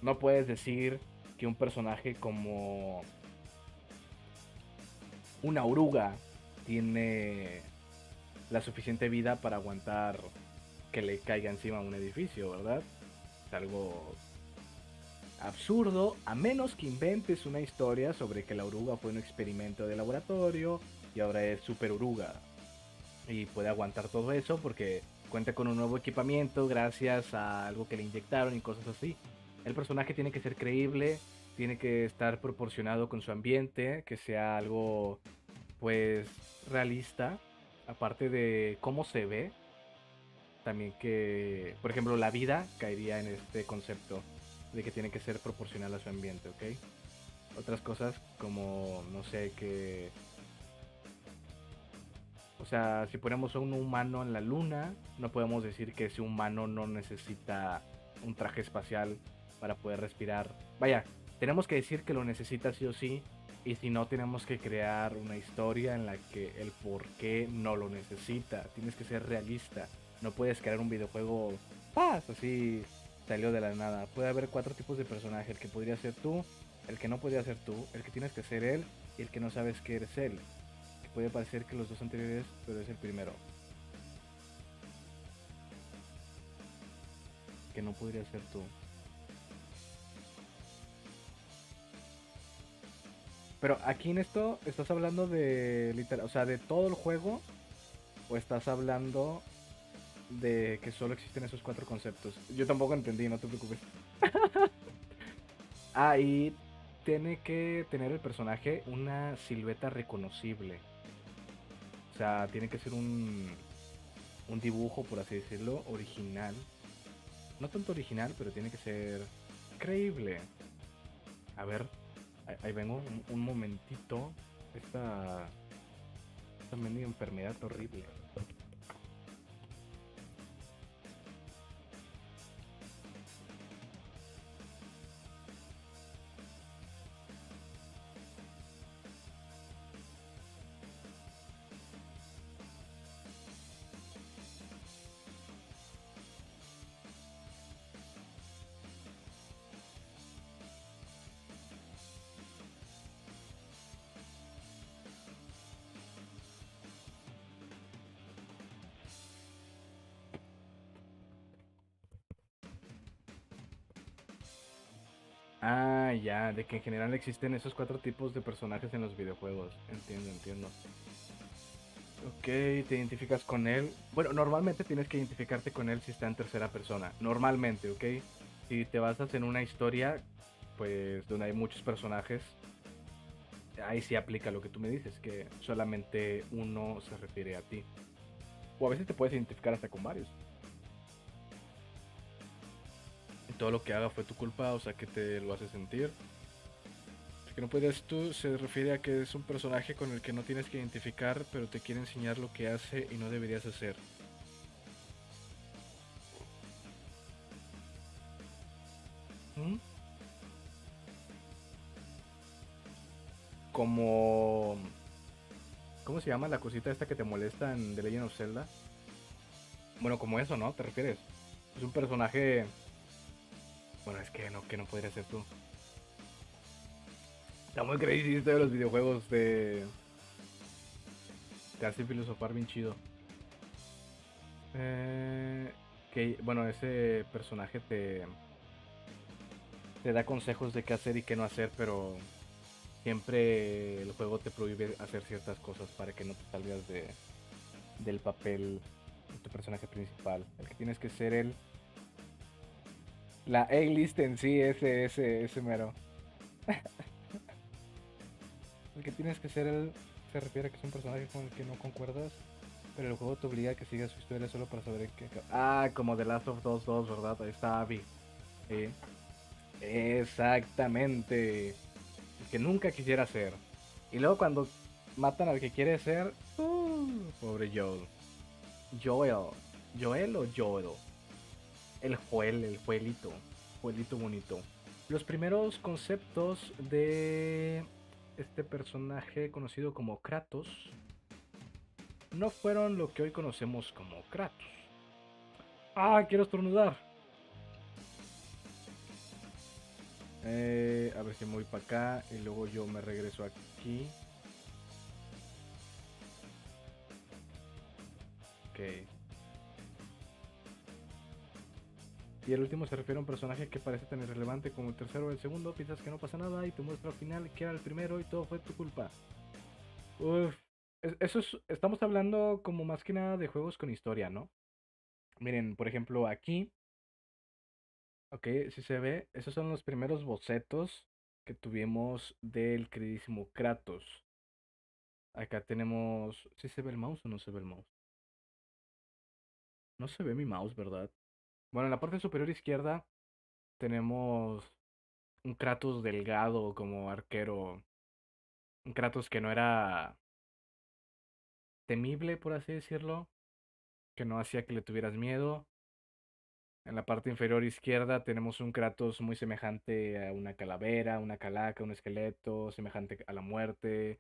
No puedes decir que un personaje como una oruga tiene la suficiente vida para aguantar que le caiga encima un edificio, ¿verdad? Es algo absurdo, a menos que inventes una historia sobre que la oruga fue un experimento de laboratorio y ahora es super oruga. Y puede aguantar todo eso porque cuenta con un nuevo equipamiento gracias a algo que le inyectaron y cosas así. El personaje tiene que ser creíble, tiene que estar proporcionado con su ambiente, que sea algo pues realista, aparte de cómo se ve, también que, por ejemplo, la vida caería en este concepto de que tiene que ser proporcional a su ambiente, ¿ok? Otras cosas como, no sé, que... O sea, si ponemos a un humano en la luna, no podemos decir que ese humano no necesita un traje espacial para poder respirar. Vaya, tenemos que decir que lo necesita sí o sí, y si no, tenemos que crear una historia en la que el por qué no lo necesita. Tienes que ser realista. No puedes crear un videojuego, ¡paz! Así salió de la nada. Puede haber 4 tipos de personaje: el que podría ser tú, el que no podría ser tú, el que tienes que ser él y el que no sabes que eres él. Que puede parecer que los dos anteriores, pero es el primero. Que no podría ser tú. Pero aquí en esto, ¿estás hablando de literal, o sea, de todo el juego? ¿O estás hablando de que solo existen esos 4 conceptos? Yo tampoco entendí, no te preocupes. Ah, y tiene que tener el personaje una silueta reconocible. O sea, tiene que ser un dibujo, por así decirlo, original. No tanto original, pero tiene que ser creíble. A ver, ahí vengo, un momentito. Esta mendiga enfermedad horrible. Ah, ya, de que en general existen esos 4 tipos de personajes en los videojuegos. Entiendo, entiendo. Ok, te identificas con él. Bueno, normalmente tienes que identificarte con él si está en tercera persona. Normalmente, ¿ok? Si te basas en una historia, pues donde hay muchos personajes, ahí sí aplica lo que tú me dices, que solamente uno se refiere a ti. O a veces te puedes identificar hasta con varios. Y todo lo que haga fue tu culpa, o sea que te lo hace sentir. Que no puedes tú se refiere a que es un personaje con el que no tienes que identificar, pero te quiere enseñar lo que hace y no deberías hacer. ¿Mm? Como... ¿Cómo se llama la cosita esta que te molesta en The Legend of Zelda? Bueno, como eso, ¿no? ¿Te refieres? Es un personaje... Bueno, es que no podría ser tú. Está muy crazy esto de los videojuegos de... Te hace filosofar bien chido. Que, bueno, ese personaje te da consejos de qué hacer y qué no hacer, pero siempre el juego te prohíbe hacer ciertas cosas para que no te salgas del papel de tu personaje principal. El que tienes que ser él. La A-list en sí, ese mero. El que tienes que ser él se refiere a que es un personaje con el que no concuerdas, pero el juego te obliga a que sigas su historia solo para saber en qué acaba. Ah, como The Last of Us 2, ¿verdad? Ahí está Abby. Sí. Exactamente. El que nunca quisiera ser. Y luego cuando matan al que quiere ser, pobre Joel. Joel. ¿Joel o Joel? El Joel, el Joelito. Joelito bonito. Los primeros conceptos de este personaje conocido como Kratos no fueron lo que hoy conocemos como Kratos. ¡Ah, quiero estornudar! A ver si me voy para acá y luego yo me regreso aquí. Ok. Y el último se refiere a un personaje que parece tan irrelevante como el tercero o el segundo. Piensas que no pasa nada y te muestra al final que era el primero y todo fue tu culpa. Uf. Eso es, estamos hablando como más que nada de juegos con historia, ¿no? Miren, por ejemplo, aquí, ok, si se ve, esos son los primeros bocetos que tuvimos del queridísimo Kratos. Acá tenemos, ¿sí se ve el mouse o no se ve el mouse? No se ve mi mouse, ¿verdad? Bueno, en la parte superior izquierda tenemos un Kratos delgado como arquero. Un Kratos que no era temible, por así decirlo. Que no hacía que le tuvieras miedo. En la parte inferior izquierda tenemos un Kratos muy semejante a una calavera, una calaca, un esqueleto, semejante a la muerte.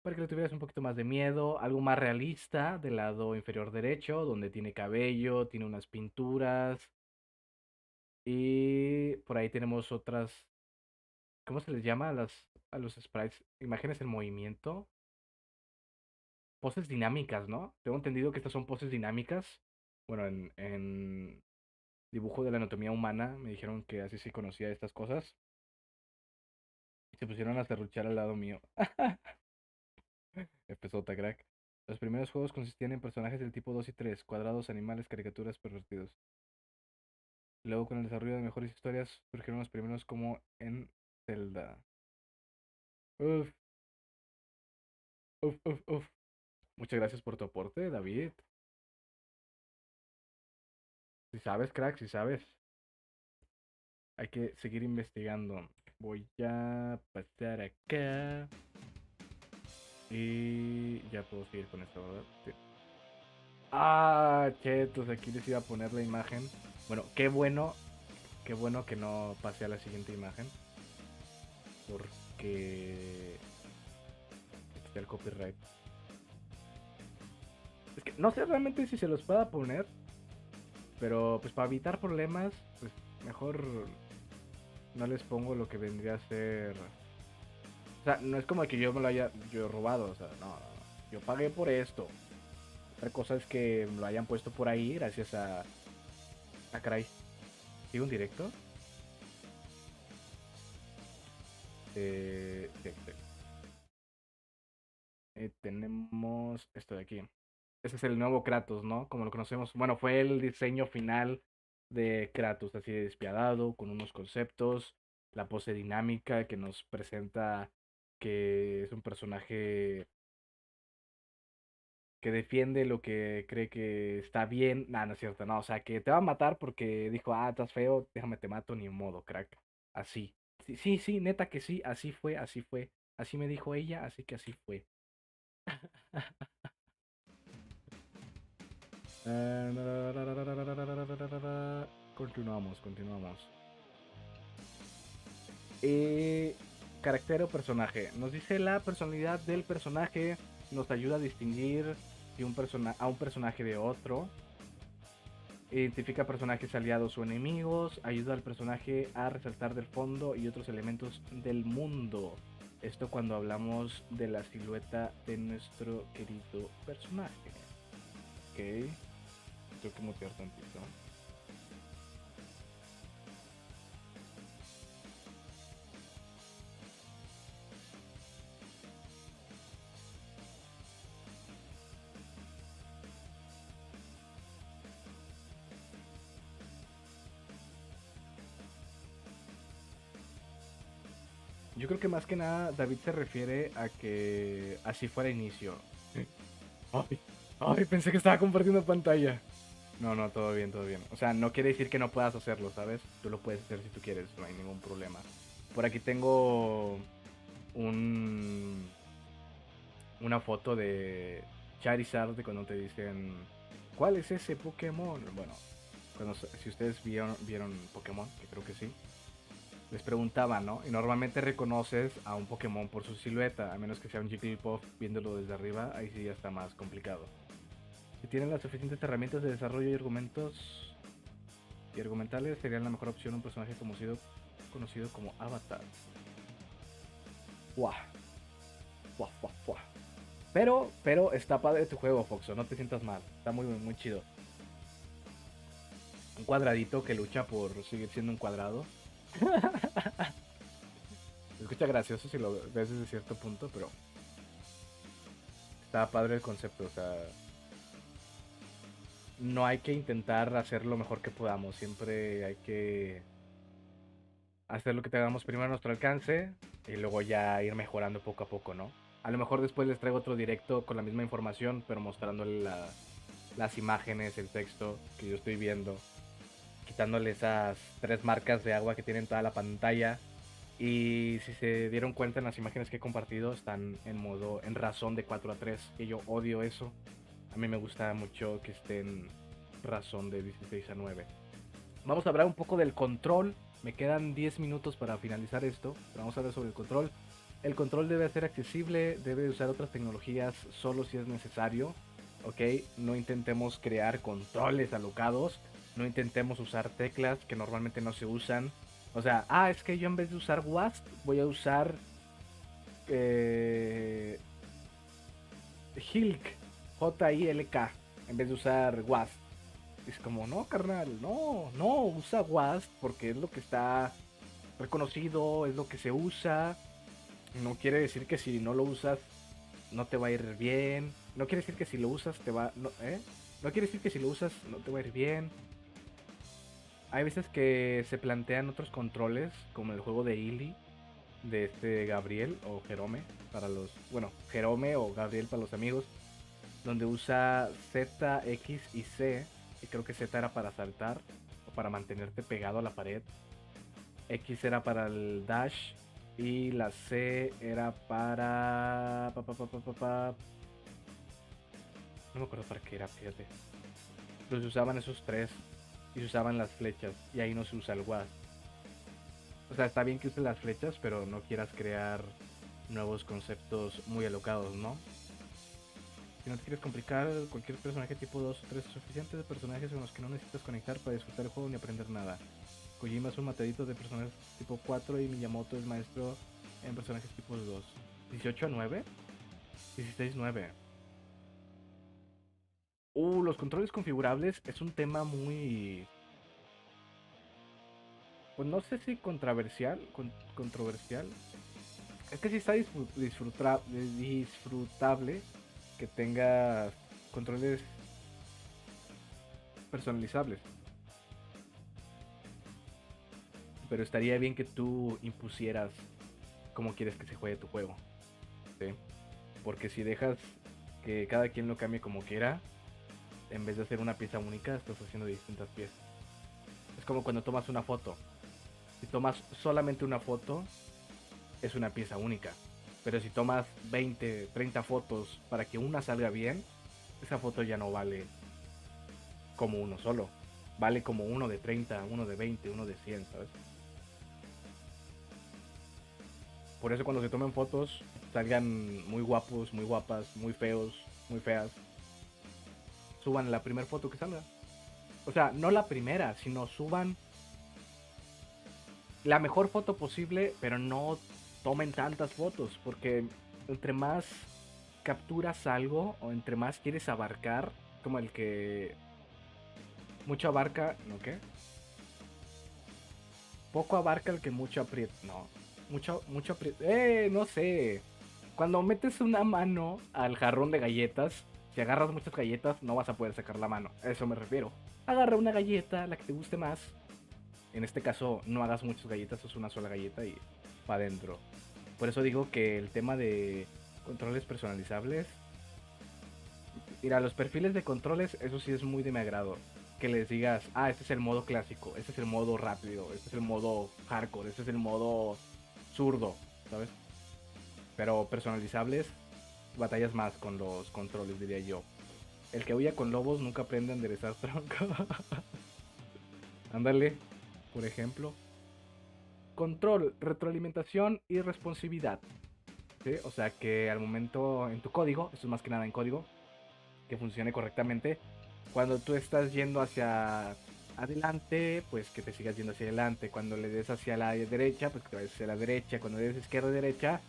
Para que le tuvieras un poquito más de miedo. Algo más realista del lado inferior derecho, donde tiene cabello, tiene unas pinturas. Y por ahí tenemos otras. ¿Cómo se les llama a los sprites? Imágenes en movimiento. Poses dinámicas, ¿no? Tengo entendido que estas son poses dinámicas. Bueno, en dibujo de la anatomía humana me dijeron que así se conocía estas cosas. Y se pusieron a serruchar al lado mío. Empezó crack. Los primeros juegos consistían en personajes del tipo 2 y 3, cuadrados, animales, caricaturas, pervertidos. Luego, con el desarrollo de mejores historias, surgieron los primeros como en Zelda. Uf, uf, uf, uf. Muchas gracias por tu aporte, David. Si sabes, crack, si sabes. Hay que seguir investigando. Voy a pasar acá. Y ya puedo seguir con esto, ¿verdad? Sí. Ah, chetos, aquí les iba a poner la imagen. Bueno, qué bueno que no pasé a la siguiente imagen. Porque está el copyright. Es que no sé realmente si se los pueda poner. Pero pues para evitar problemas, pues mejor no les pongo lo que vendría a ser. O sea, no es como que yo me lo haya yo robado, o sea, no, no, no. Yo pagué por esto. Otra cosa es que me lo hayan puesto por ahí gracias a. Ah, caray. ¿Sigo un directo? Sí, sí. Tenemos esto de aquí. Ese es el nuevo Kratos, ¿no? Como lo conocemos. Bueno, fue el diseño final de Kratos, así de despiadado, con unos conceptos, la pose dinámica que nos presenta que es un personaje que defiende lo que cree que está bien. Nah, no es cierto, no. O sea, que te va a matar porque dijo, ah, estás feo, déjame te mato, ni modo, crack. Así. Sí, sí, sí, neta que sí, así fue, así fue. Así me dijo ella, así que así fue. Continuamos, continuamos. Carácter o personaje. Nos dice la personalidad del personaje. Nos ayuda a distinguir si a un personaje de otro. Identifica personajes aliados o enemigos. Ayuda al personaje a resaltar del fondo y otros elementos del mundo. Esto cuando hablamos de la silueta de nuestro querido personaje. Ok. Tengo que mutear tantito. Yo creo que más que nada David se refiere a que así fuera inicio. Ay, ay, pensé que estaba compartiendo pantalla. No, no, todo bien, todo bien. O sea, no quiere decir que no puedas hacerlo, ¿sabes? Tú lo puedes hacer si tú quieres, no hay ningún problema. Por aquí tengo un una foto de Charizard de cuando te dicen ¿cuál es ese Pokémon? Bueno, si ustedes vieron Pokémon, que creo que sí, les preguntaba, ¿no? Y normalmente reconoces a un Pokémon por su silueta, a menos que sea un Jigglypuff viéndolo desde arriba, ahí sí ya está más complicado. Si tienen las suficientes herramientas de desarrollo y argumentos y argumentales, serían la mejor opción un personaje conocido como Avatar. ¡Buah! ¡Buah, buah, buah! Pero está padre tu juego, Foxo, no te sientas mal. Está muy, muy chido. Un cuadradito que lucha por seguir siendo un cuadrado. Se escucha gracioso si lo ves desde cierto punto, pero está padre el concepto. O sea, no hay que intentar hacer lo mejor que podamos. Siempre hay que hacer lo que tengamos primero a nuestro alcance y luego ya ir mejorando poco a poco, ¿no? A lo mejor después les traigo otro directo con la misma información, pero mostrándole las imágenes, el texto que yo estoy viendo, quitándole esas 3 marcas de agua que tienen toda la pantalla. Y si se dieron cuenta en las imágenes que he compartido, están en razón de 4:3, que yo odio eso. A mí me gusta mucho que esté en razón de 16:9. Vamos a hablar un poco del control. Me quedan 10 minutos para finalizar esto, pero vamos a hablar sobre el control. El control debe ser accesible, debe usar otras tecnologías solo si es necesario. ¿Ok? No intentemos crear controles alocados. No intentemos usar teclas que normalmente no se usan. O sea, es que yo en vez de usar WASD voy a usar Hilk, Hilk, en vez de usar WASD. Es como, no, carnal, no, usa WASD porque es lo que está reconocido, es lo que se usa. No quiere decir que si no lo usas no te va a ir bien. No quiere decir que si lo usas te va... No, no quiere decir que si lo usas no te va a ir bien. Hay veces que se plantean otros controles, como el juego de Illy, de este Gabriel o Jerome, para los... Bueno, Jerome o Gabriel para los amigos, donde usa Z, X y C, y creo que Z era para saltar, o para mantenerte pegado a la pared. X era para el dash, y la C era para... No me acuerdo para qué era, fíjate. Pero se usaban esos tres, y se usaban las flechas, y ahí no se usa el WASD. O sea, está bien que uses las flechas, pero no quieras crear nuevos conceptos muy alocados, ¿no? Si no te quieres complicar, cualquier personaje tipo 2 o 3 es suficiente de personajes con los que no necesitas conectar para disfrutar el juego ni aprender nada. Kojima es un matadito de personajes tipo 4 y Miyamoto es maestro en personajes tipo 2. 18:9, 16:9. Los controles configurables es un tema muy... Pues no sé si controversial. Es que sí está disfrutable que tenga controles personalizables. Pero estaría bien que tú impusieras cómo quieres que se juegue tu juego, ¿sí? Porque si dejas que cada quien lo cambie como quiera, en vez de hacer una pieza única, estás haciendo distintas piezas. Es como cuando tomas una foto. Si tomas solamente una foto, es una pieza única. Pero si tomas 20, 30 fotos para que una salga bien, esa foto ya no vale como uno solo. Vale como uno de 30, uno de 20, uno de 100, ¿sabes? Por eso cuando se tomen fotos, salgan muy guapos, muy guapas, muy feos, muy feas, suban la primera foto que salga. O sea, no la primera, sino suban la mejor foto posible, pero no tomen tantas fotos, porque entre más capturas algo o entre más quieres abarcar, como el que mucho abarca, ¿no qué? Poco abarca el que mucho aprieta, no, mucho aprieta, no sé. Cuando metes una mano al jarrón de galletas, si agarras muchas galletas, no vas a poder sacar la mano. A eso me refiero. Agarra una galleta, la que te guste más. En este caso, no hagas muchas galletas, es una sola galleta y para adentro. Por eso digo que el tema de controles personalizables. Mira, los perfiles de controles, eso sí es muy de mi agrado. Que les digas, este es el modo clásico, este es el modo rápido, este es el modo hardcore, este es el modo zurdo, ¿sabes? Pero personalizables, batallas más con los controles, diría yo. El que huya con lobos nunca aprende a enderezar tronco. Ándale, por ejemplo. Control, retroalimentación y responsividad. ¿Sí? O sea que al momento en tu código, esto es más que nada en código, que funcione correctamente. Cuando tú estás yendo hacia adelante, pues que te sigas yendo hacia adelante. Cuando le des hacia la derecha, pues que te vayas hacia la derecha. Cuando le des izquierda derecha,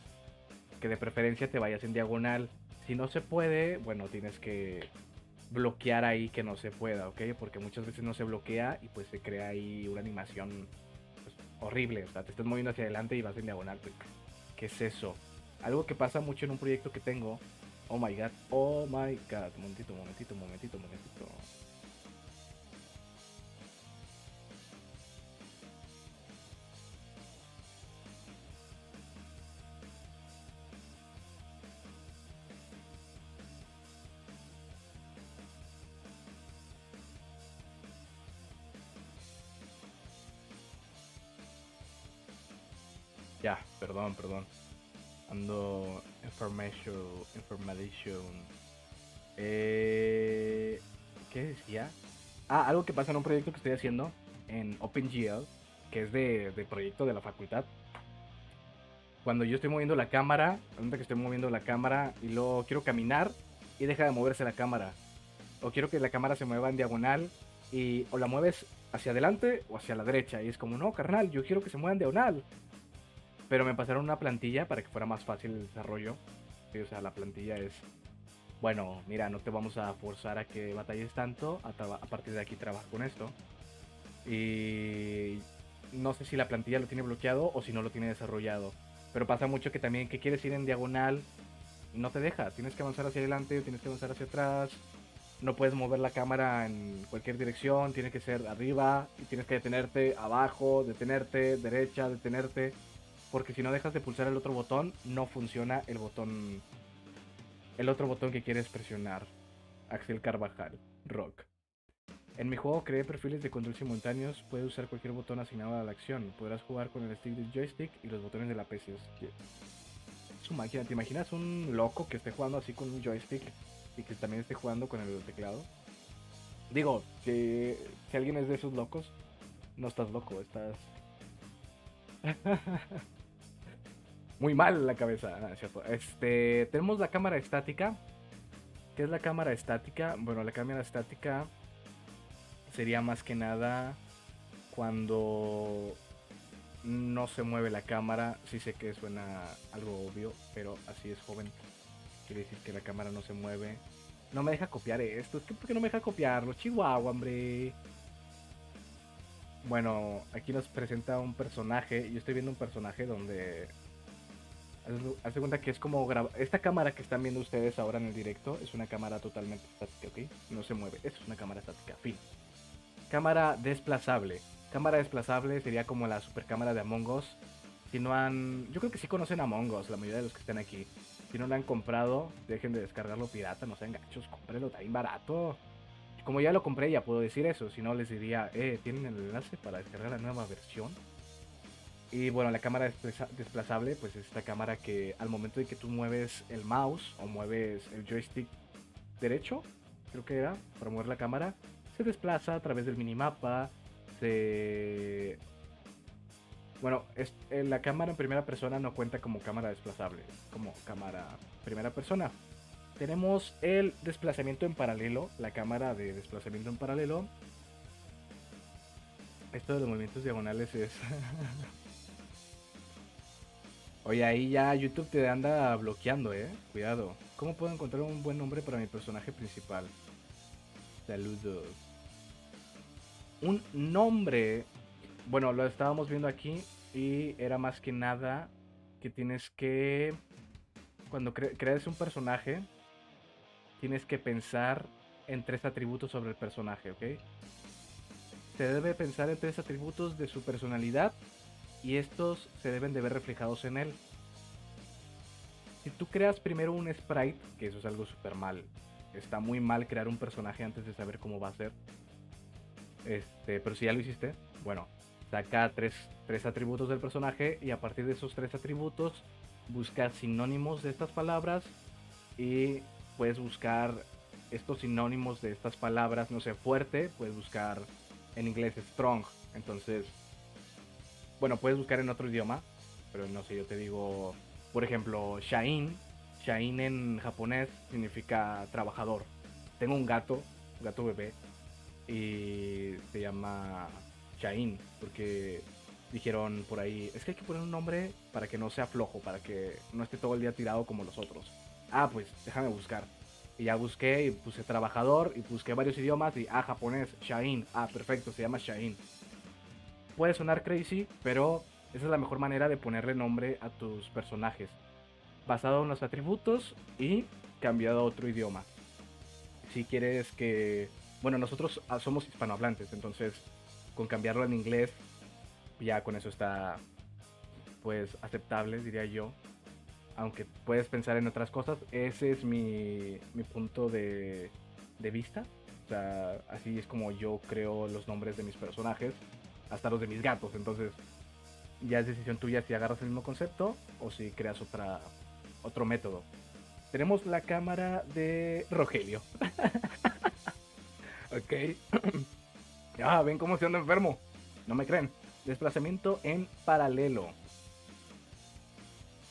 que de preferencia te vayas en diagonal. Si no se puede, bueno, tienes que bloquear ahí que no se pueda, ¿ok? Porque muchas veces no se bloquea y pues se crea ahí una animación pues, horrible. O sea, te estás moviendo hacia adelante y vas en diagonal. Pues, ¿qué es eso? Algo que pasa mucho en un proyecto que tengo. Oh my god, oh my god. Momentito, momentito, momentito, momentito. Ya, perdón, perdón. Ando information. Eh, ¿Qué decía? Ah, algo que pasa en un proyecto que estoy haciendo en OpenGL, que es de proyecto de la facultad. Cuando yo estoy moviendo la cámara, ahorita que estoy moviendo la cámara y luego quiero caminar y deja de moverse la cámara. O quiero que la cámara se mueva en diagonal y o la mueves hacia adelante o hacia la derecha. Y es como, no, carnal, yo quiero que se mueva en diagonal. Pero me pasaron una plantilla para que fuera más fácil el desarrollo. Sí, o sea, la plantilla es, bueno, mira, no te vamos a forzar a que batalles tanto, a partir de aquí trabaja con esto. Y no sé si la plantilla lo tiene bloqueado o si no lo tiene desarrollado. Pero pasa mucho que también que quieres ir en diagonal y no te deja. Tienes que avanzar hacia adelante, tienes que avanzar hacia atrás. No puedes mover la cámara en cualquier dirección, tiene que ser arriba y tienes que detenerte, abajo, detenerte, derecha, detenerte. Porque si no dejas de pulsar el otro botón, no funciona el otro botón que quieres presionar. Axel Carvajal, Rock. En mi juego creé perfiles de control simultáneos, puedes usar cualquier botón asignado a la acción. Podrás jugar con el stick del joystick y los botones de la PC. Es su máquina. ¿Te imaginas un loco que esté jugando así con un joystick y que también esté jugando con el teclado? Digo, si alguien es de esos locos, no estás loco, estás muy mal en la cabeza. Ah, cierto. Tenemos la cámara estática. ¿Qué es la cámara estática? Bueno, la cámara estática sería más que nada cuando no se mueve la cámara. Sí sé que suena algo obvio, pero así es, joven. Quiere decir que la cámara no se mueve. No me deja copiar esto. Es que ¿por qué no me deja copiarlo? Chihuahua, hombre. Bueno, aquí nos presenta un personaje. Yo estoy viendo un personaje donde Haz de cuenta que es como esta cámara que están viendo ustedes ahora en el directo es una cámara totalmente estática, ¿ok? No se mueve. Eso es una cámara estática. Fin. Cámara desplazable. Cámara desplazable sería como la supercámara de Among Us. Si no han... Yo creo que sí conocen Among Us, la mayoría de los que están aquí. Si no lo han comprado, dejen de descargarlo pirata, no sean gachos, cómprenlo, está bien barato. Como ya lo compré, ya puedo decir eso. Si no, les diría, ¿tienen el enlace para descargar la nueva versión? Y bueno, la cámara desplazable, pues es esta cámara que al momento de que tú mueves el mouse o mueves el joystick derecho, creo que era, para mover la cámara, se desplaza a través del minimapa, Bueno, la cámara en primera persona no cuenta como cámara desplazable, como cámara primera persona. Tenemos el desplazamiento en paralelo, la cámara de desplazamiento en paralelo. Esto de los movimientos diagonales es... Oye, ahí ya YouTube te anda bloqueando, cuidado. ¿Cómo puedo encontrar un buen nombre para mi personaje principal? Saludos. Un nombre... Bueno, lo estábamos viendo aquí y era más que nada que tienes que... Cuando creas un personaje, tienes que pensar en 3 atributos sobre el personaje, ¿ok? Se debe pensar en 3 atributos de su personalidad y estos se deben de ver reflejados en él. Si tú creas primero un sprite, que eso es algo súper mal, está muy mal crear un personaje antes de saber cómo va a ser. Pero si ya lo hiciste, bueno, saca tres atributos del personaje y a partir de esos 3 atributos busca sinónimos de estas palabras y puedes buscar estos sinónimos de estas palabras, no sé, fuerte, puedes buscar en inglés strong, entonces, bueno, puedes buscar en otro idioma, pero no sé, yo te digo, por ejemplo, Shain en japonés significa trabajador. Tengo un gato bebé, y se llama Shain, porque dijeron por ahí, es que hay que poner un nombre para que no sea flojo, para que no esté todo el día tirado como los otros. Ah, pues déjame buscar. Y ya busqué y puse trabajador y busqué varios idiomas y japonés, Shain. Perfecto, se llama Shain. Puede sonar crazy, pero esa es la mejor manera de ponerle nombre a tus personajes, basado en los atributos y cambiado a otro idioma. Si quieres que, bueno, nosotros somos hispanohablantes, entonces con cambiarlo en inglés ya con eso está pues aceptable, diría yo. Aunque puedes pensar en otras cosas, ese es mi punto de vista. O sea, así es como yo creo los nombres de mis personajes, hasta los de mis gatos. Entonces, ya es decisión tuya si agarras el mismo concepto o si creas otro método. Tenemos la cámara de Rogelio. Ok. Ven cómo se anda enfermo. No me creen. Desplazamiento en paralelo.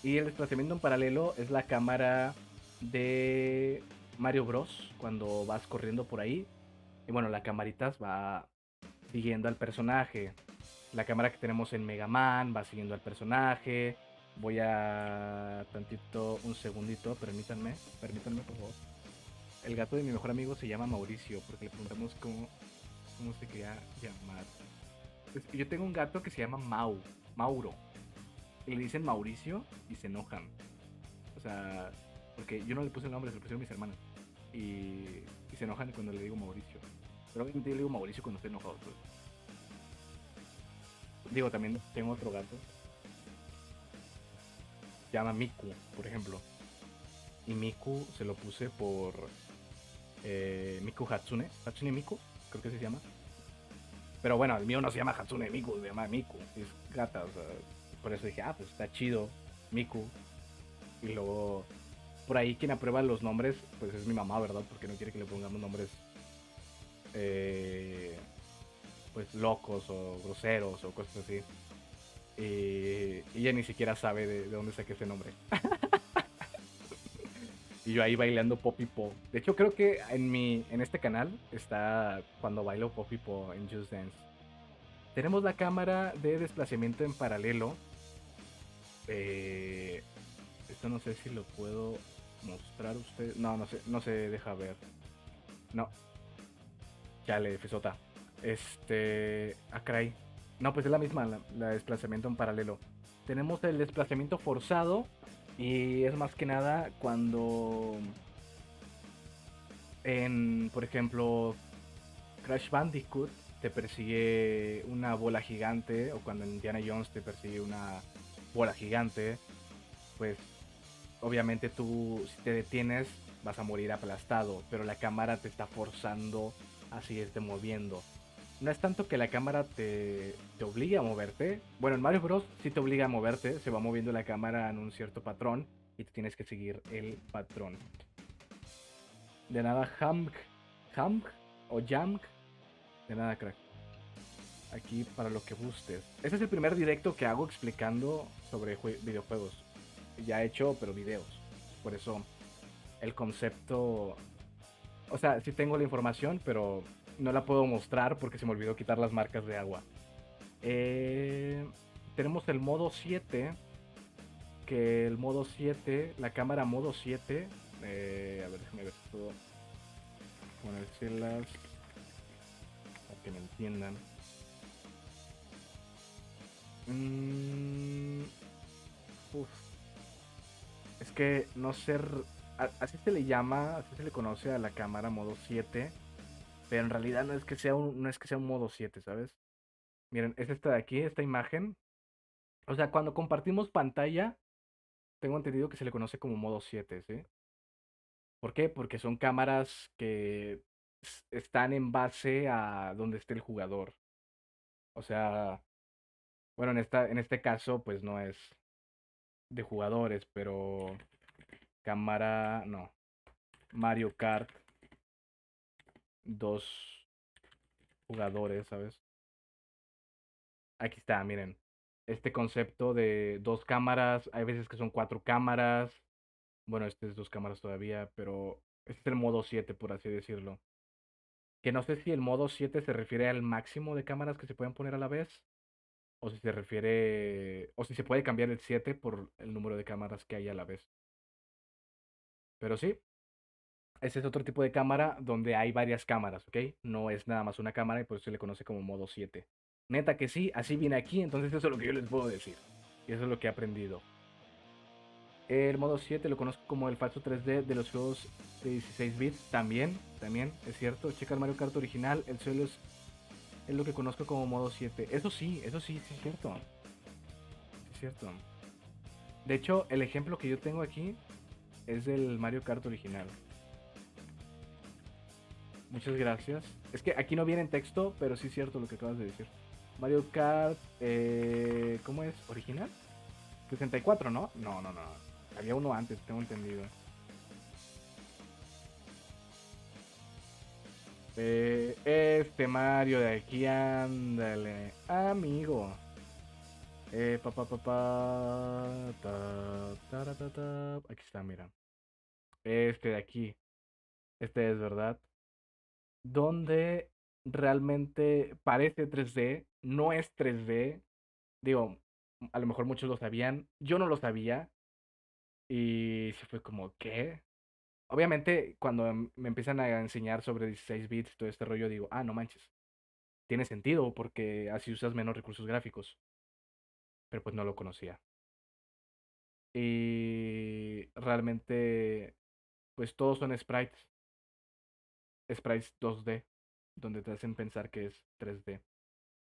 Y el desplazamiento en paralelo es la cámara de Mario Bros. Cuando vas corriendo por ahí. Y bueno, la camarita va siguiendo al personaje. La cámara que tenemos en Mega Man va siguiendo al personaje. Voy a tantito, un segundito, permítanme por favor. El gato de mi mejor amigo se llama Mauricio, porque le preguntamos cómo se quería llamar. Yo tengo un gato que se llama Mauro. Y le dicen Mauricio y se enojan. O sea, porque yo no le puse el nombre, se lo pusieron mis hermanas. Y se enojan cuando le digo Mauricio. Pero obviamente yo le digo Mauricio cuando estoy enojado. Pues. Digo, también tengo otro gato. Se llama Miku, por ejemplo. Y Miku se lo puse por Miku Hatsune. Hatsune Miku, creo que se llama. Pero bueno, el mío no se llama Hatsune Miku, se llama Miku. Es gata, o sea. Por eso dije, pues está chido, Miku. Y luego, por ahí quien aprueba los nombres, pues es mi mamá, ¿verdad? Porque no quiere que le pongamos nombres, pues locos o groseros o cosas así. Y ella ni siquiera sabe de dónde saqué ese nombre. Y yo ahí bailando Poppy Po. De hecho, creo que en este canal está cuando bailo Poppy Po en Just Dance. Tenemos la cámara de desplazamiento en paralelo. Esto no sé si lo puedo mostrar a usted. No se deja ver. No, chale, Fesota. Caray. No, pues es la misma, la desplazamiento en paralelo. Tenemos el desplazamiento forzado. Y es más que nada cuando por ejemplo, Crash Bandicoot te persigue una bola gigante, o cuando en Indiana Jones te persigue una bola gigante, pues obviamente tú si te detienes vas a morir aplastado, pero la cámara te está forzando a seguirte moviendo. No es tanto que la cámara te obligue a moverte. Bueno, en Mario Bros. Sí te obliga a moverte, se va moviendo la cámara en un cierto patrón y tú tienes que seguir el patrón. De nada, Hamg o Jamg. De nada, crack. Aquí para lo que gustes. Este es el primer directo que hago explicando sobre videojuegos. Ya he hecho, pero videos. Por eso el concepto... O sea, sí tengo la información, pero no la puedo mostrar porque se me olvidó quitar las marcas de agua. Tenemos el modo 7. Que el modo 7, la cámara modo 7. A ver, déjame ver si puedo ponérselas para que me entiendan. Uf. Es que no ser. Así se le llama, así se le conoce a la cámara modo 7. Pero en realidad no es que sea un modo 7, ¿sabes? Miren, es esta de aquí, esta imagen. O sea, cuando compartimos pantalla, tengo entendido que se le conoce como modo 7, ¿sí? ¿Por qué? Porque son cámaras que están en base a donde esté el jugador. O sea, bueno, en este caso, pues no es de jugadores, pero cámara, no. Mario Kart, dos jugadores, ¿sabes? Aquí está, miren. Este concepto de dos cámaras, hay veces que son cuatro cámaras. Bueno, este es dos cámaras todavía, pero este es el modo 7 por así decirlo. Que no sé si el modo 7 se refiere al máximo de cámaras que se pueden poner a la vez, o si se refiere, o si se puede cambiar el 7 por el número de cámaras que hay a la vez. Pero sí, ese es otro tipo de cámara donde hay varias cámaras, ¿ok? No es nada más una cámara y por eso se le conoce como modo 7. Neta que sí, así viene aquí, entonces eso es lo que yo les puedo decir. Y eso es lo que he aprendido. El modo 7 lo conozco como el falso 3D de los juegos de 16 bits. También, es cierto. Checa el Mario Kart original. El suelo es lo que conozco como modo 7. Sí es cierto. Sí es cierto. De hecho, el ejemplo que yo tengo aquí es del Mario Kart original. Muchas gracias. Es que aquí no viene en texto, pero sí es cierto lo que acabas de decir. Mario Kart, ¿cómo es? ¿Original? 64, ¿no? No. Había uno antes, tengo entendido. Este Mario de aquí, ándale. Amigo. Aquí está, mira. Este de aquí. Este es, ¿verdad? Donde realmente parece 3D, no es 3D. Digo, a lo mejor muchos lo sabían. Yo no lo sabía. Y se fue como, ¿qué? Obviamente, cuando me empiezan a enseñar sobre 16 bits y todo este rollo, digo, no manches. Tiene sentido porque así usas menos recursos gráficos. Pero pues no lo conocía. Y realmente, pues todos son sprites 2D, donde te hacen pensar que es 3D.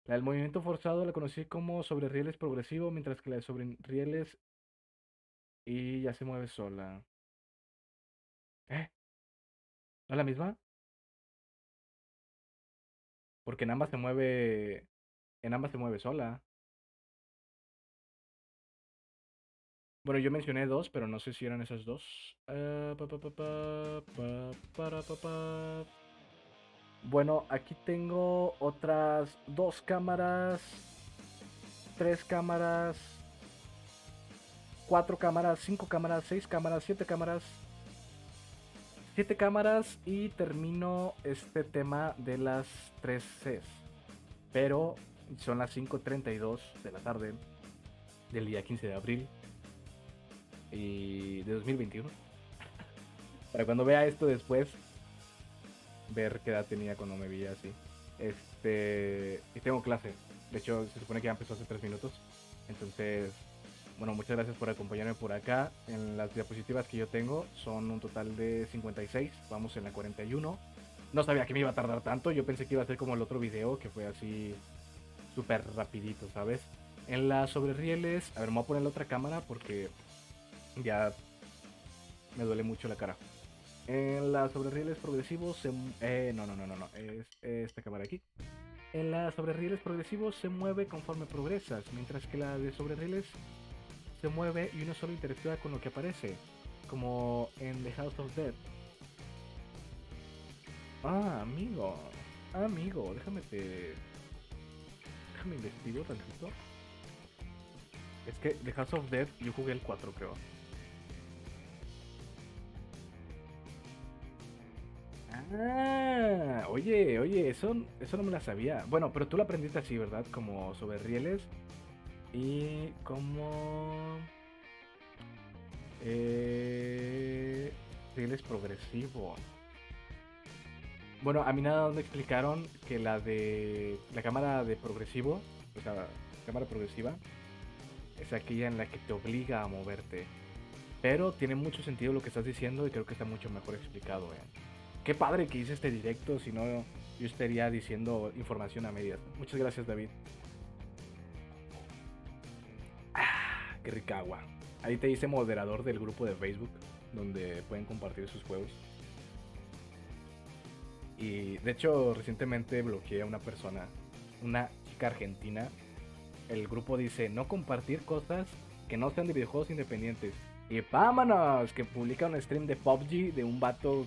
La del movimiento forzado la conocí como sobre rieles progresivo, mientras que la de sobre rieles y ya se mueve sola. ¿Eh? ¿No es la misma? Porque en ambas se mueve sola. Bueno, yo mencioné dos, pero no sé si eran esas dos. Para, pa. Bueno, aquí tengo otras dos cámaras, tres cámaras, cuatro cámaras, cinco cámaras, seis cámaras, siete cámaras y termino este tema de las tres Cs. Pero son las 5:32 de la tarde del día 15 de abril y de 2021. Para cuando vea esto después, ver qué edad tenía cuando me veía así. Y tengo clase. De hecho, se supone que ya empezó hace 3 minutos. Entonces, bueno, muchas gracias por acompañarme por acá. En las diapositivas que yo tengo son un total de 56. Vamos en la 41. No sabía que me iba a tardar tanto. Yo pensé que iba a ser como el otro video, que fue así súper rapidito, ¿sabes? En las sobre rieles, a ver, me voy a poner la otra cámara porque ya me duele mucho la cara. En las sobre rieles progresivos no, es esta cámara aquí. En las sobre rieles progresivos se mueve conforme progresas, mientras que la de sobre rieles se mueve y uno solo interactúa con lo que aparece, como en The House of Dead. Amigo, déjame investigar tantito. Es que The House of Dead yo jugué el 4, creo. Oye, eso no me la sabía. Bueno, pero tú lo aprendiste así, ¿verdad? Como sobre rieles y como rieles progresivo. Bueno, a mí nada me explicaron que la cámara de progresivo, o sea, cámara progresiva, es aquella en la que te obliga a moverte. Pero tiene mucho sentido lo que estás diciendo y creo que está mucho mejor explicado, Qué padre que hice este directo, si no yo estaría diciendo información a medias. Muchas gracias, David. Qué rica agua. Ahí te hice moderador del grupo de Facebook, donde pueden compartir sus juegos. Y de hecho, recientemente bloqueé a una persona, una chica argentina. El grupo dice no compartir cosas que no sean de videojuegos independientes. Y vámonos, que publica un stream de PUBG de un vato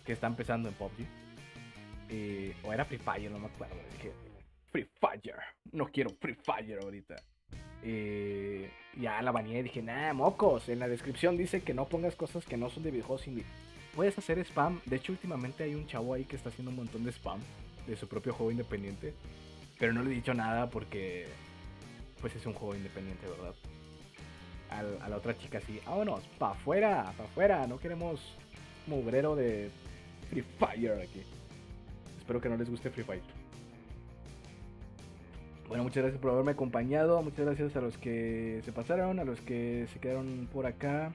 que está empezando en PUBG. O era Free Fire, no me acuerdo. Dije, Free Fire, no quiero Free Fire ahorita. Ya la baneé y dije, nah, mocos. En la descripción dice que no pongas cosas que no son de videojuegos indie. Puedes hacer spam. De hecho, últimamente hay un chavo ahí que está haciendo un montón de spam de su propio juego independiente. Pero no le he dicho nada porque, pues, es un juego independiente, ¿verdad? a la otra chica así, vámonos, pa' afuera, no queremos mugrero de Free Fire aquí. Espero que no les guste Free Fire. Bueno, muchas gracias por haberme acompañado, muchas gracias a los que se pasaron, a los que se quedaron por acá.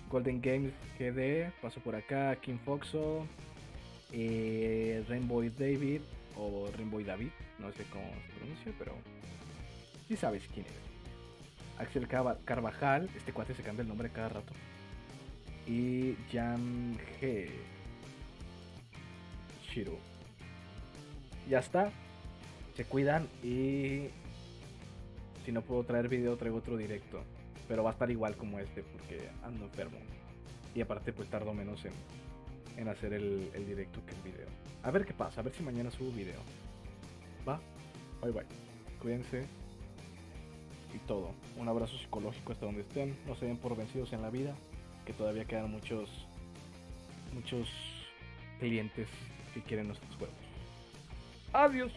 Golden Games GD pasó por acá, King Foxo, Rainbow David o Rainbow David, no sé cómo se pronuncia, pero sí sabes quién es. Axel Carvajal, este cuate se cambia el nombre cada rato. Y Jan G. Shiro. Ya está. Se cuidan y si no puedo traer video traigo otro directo. Pero va a estar igual como este porque ando enfermo. Y aparte pues tardo menos en hacer el directo que el video. A ver qué pasa, a ver si mañana subo video. Va, bye bye. Cuídense. Y todo. Un abrazo psicológico hasta donde estén. No se den por vencidos en la vida. Que todavía quedan muchos clientes que quieren nuestros juegos. Adiós.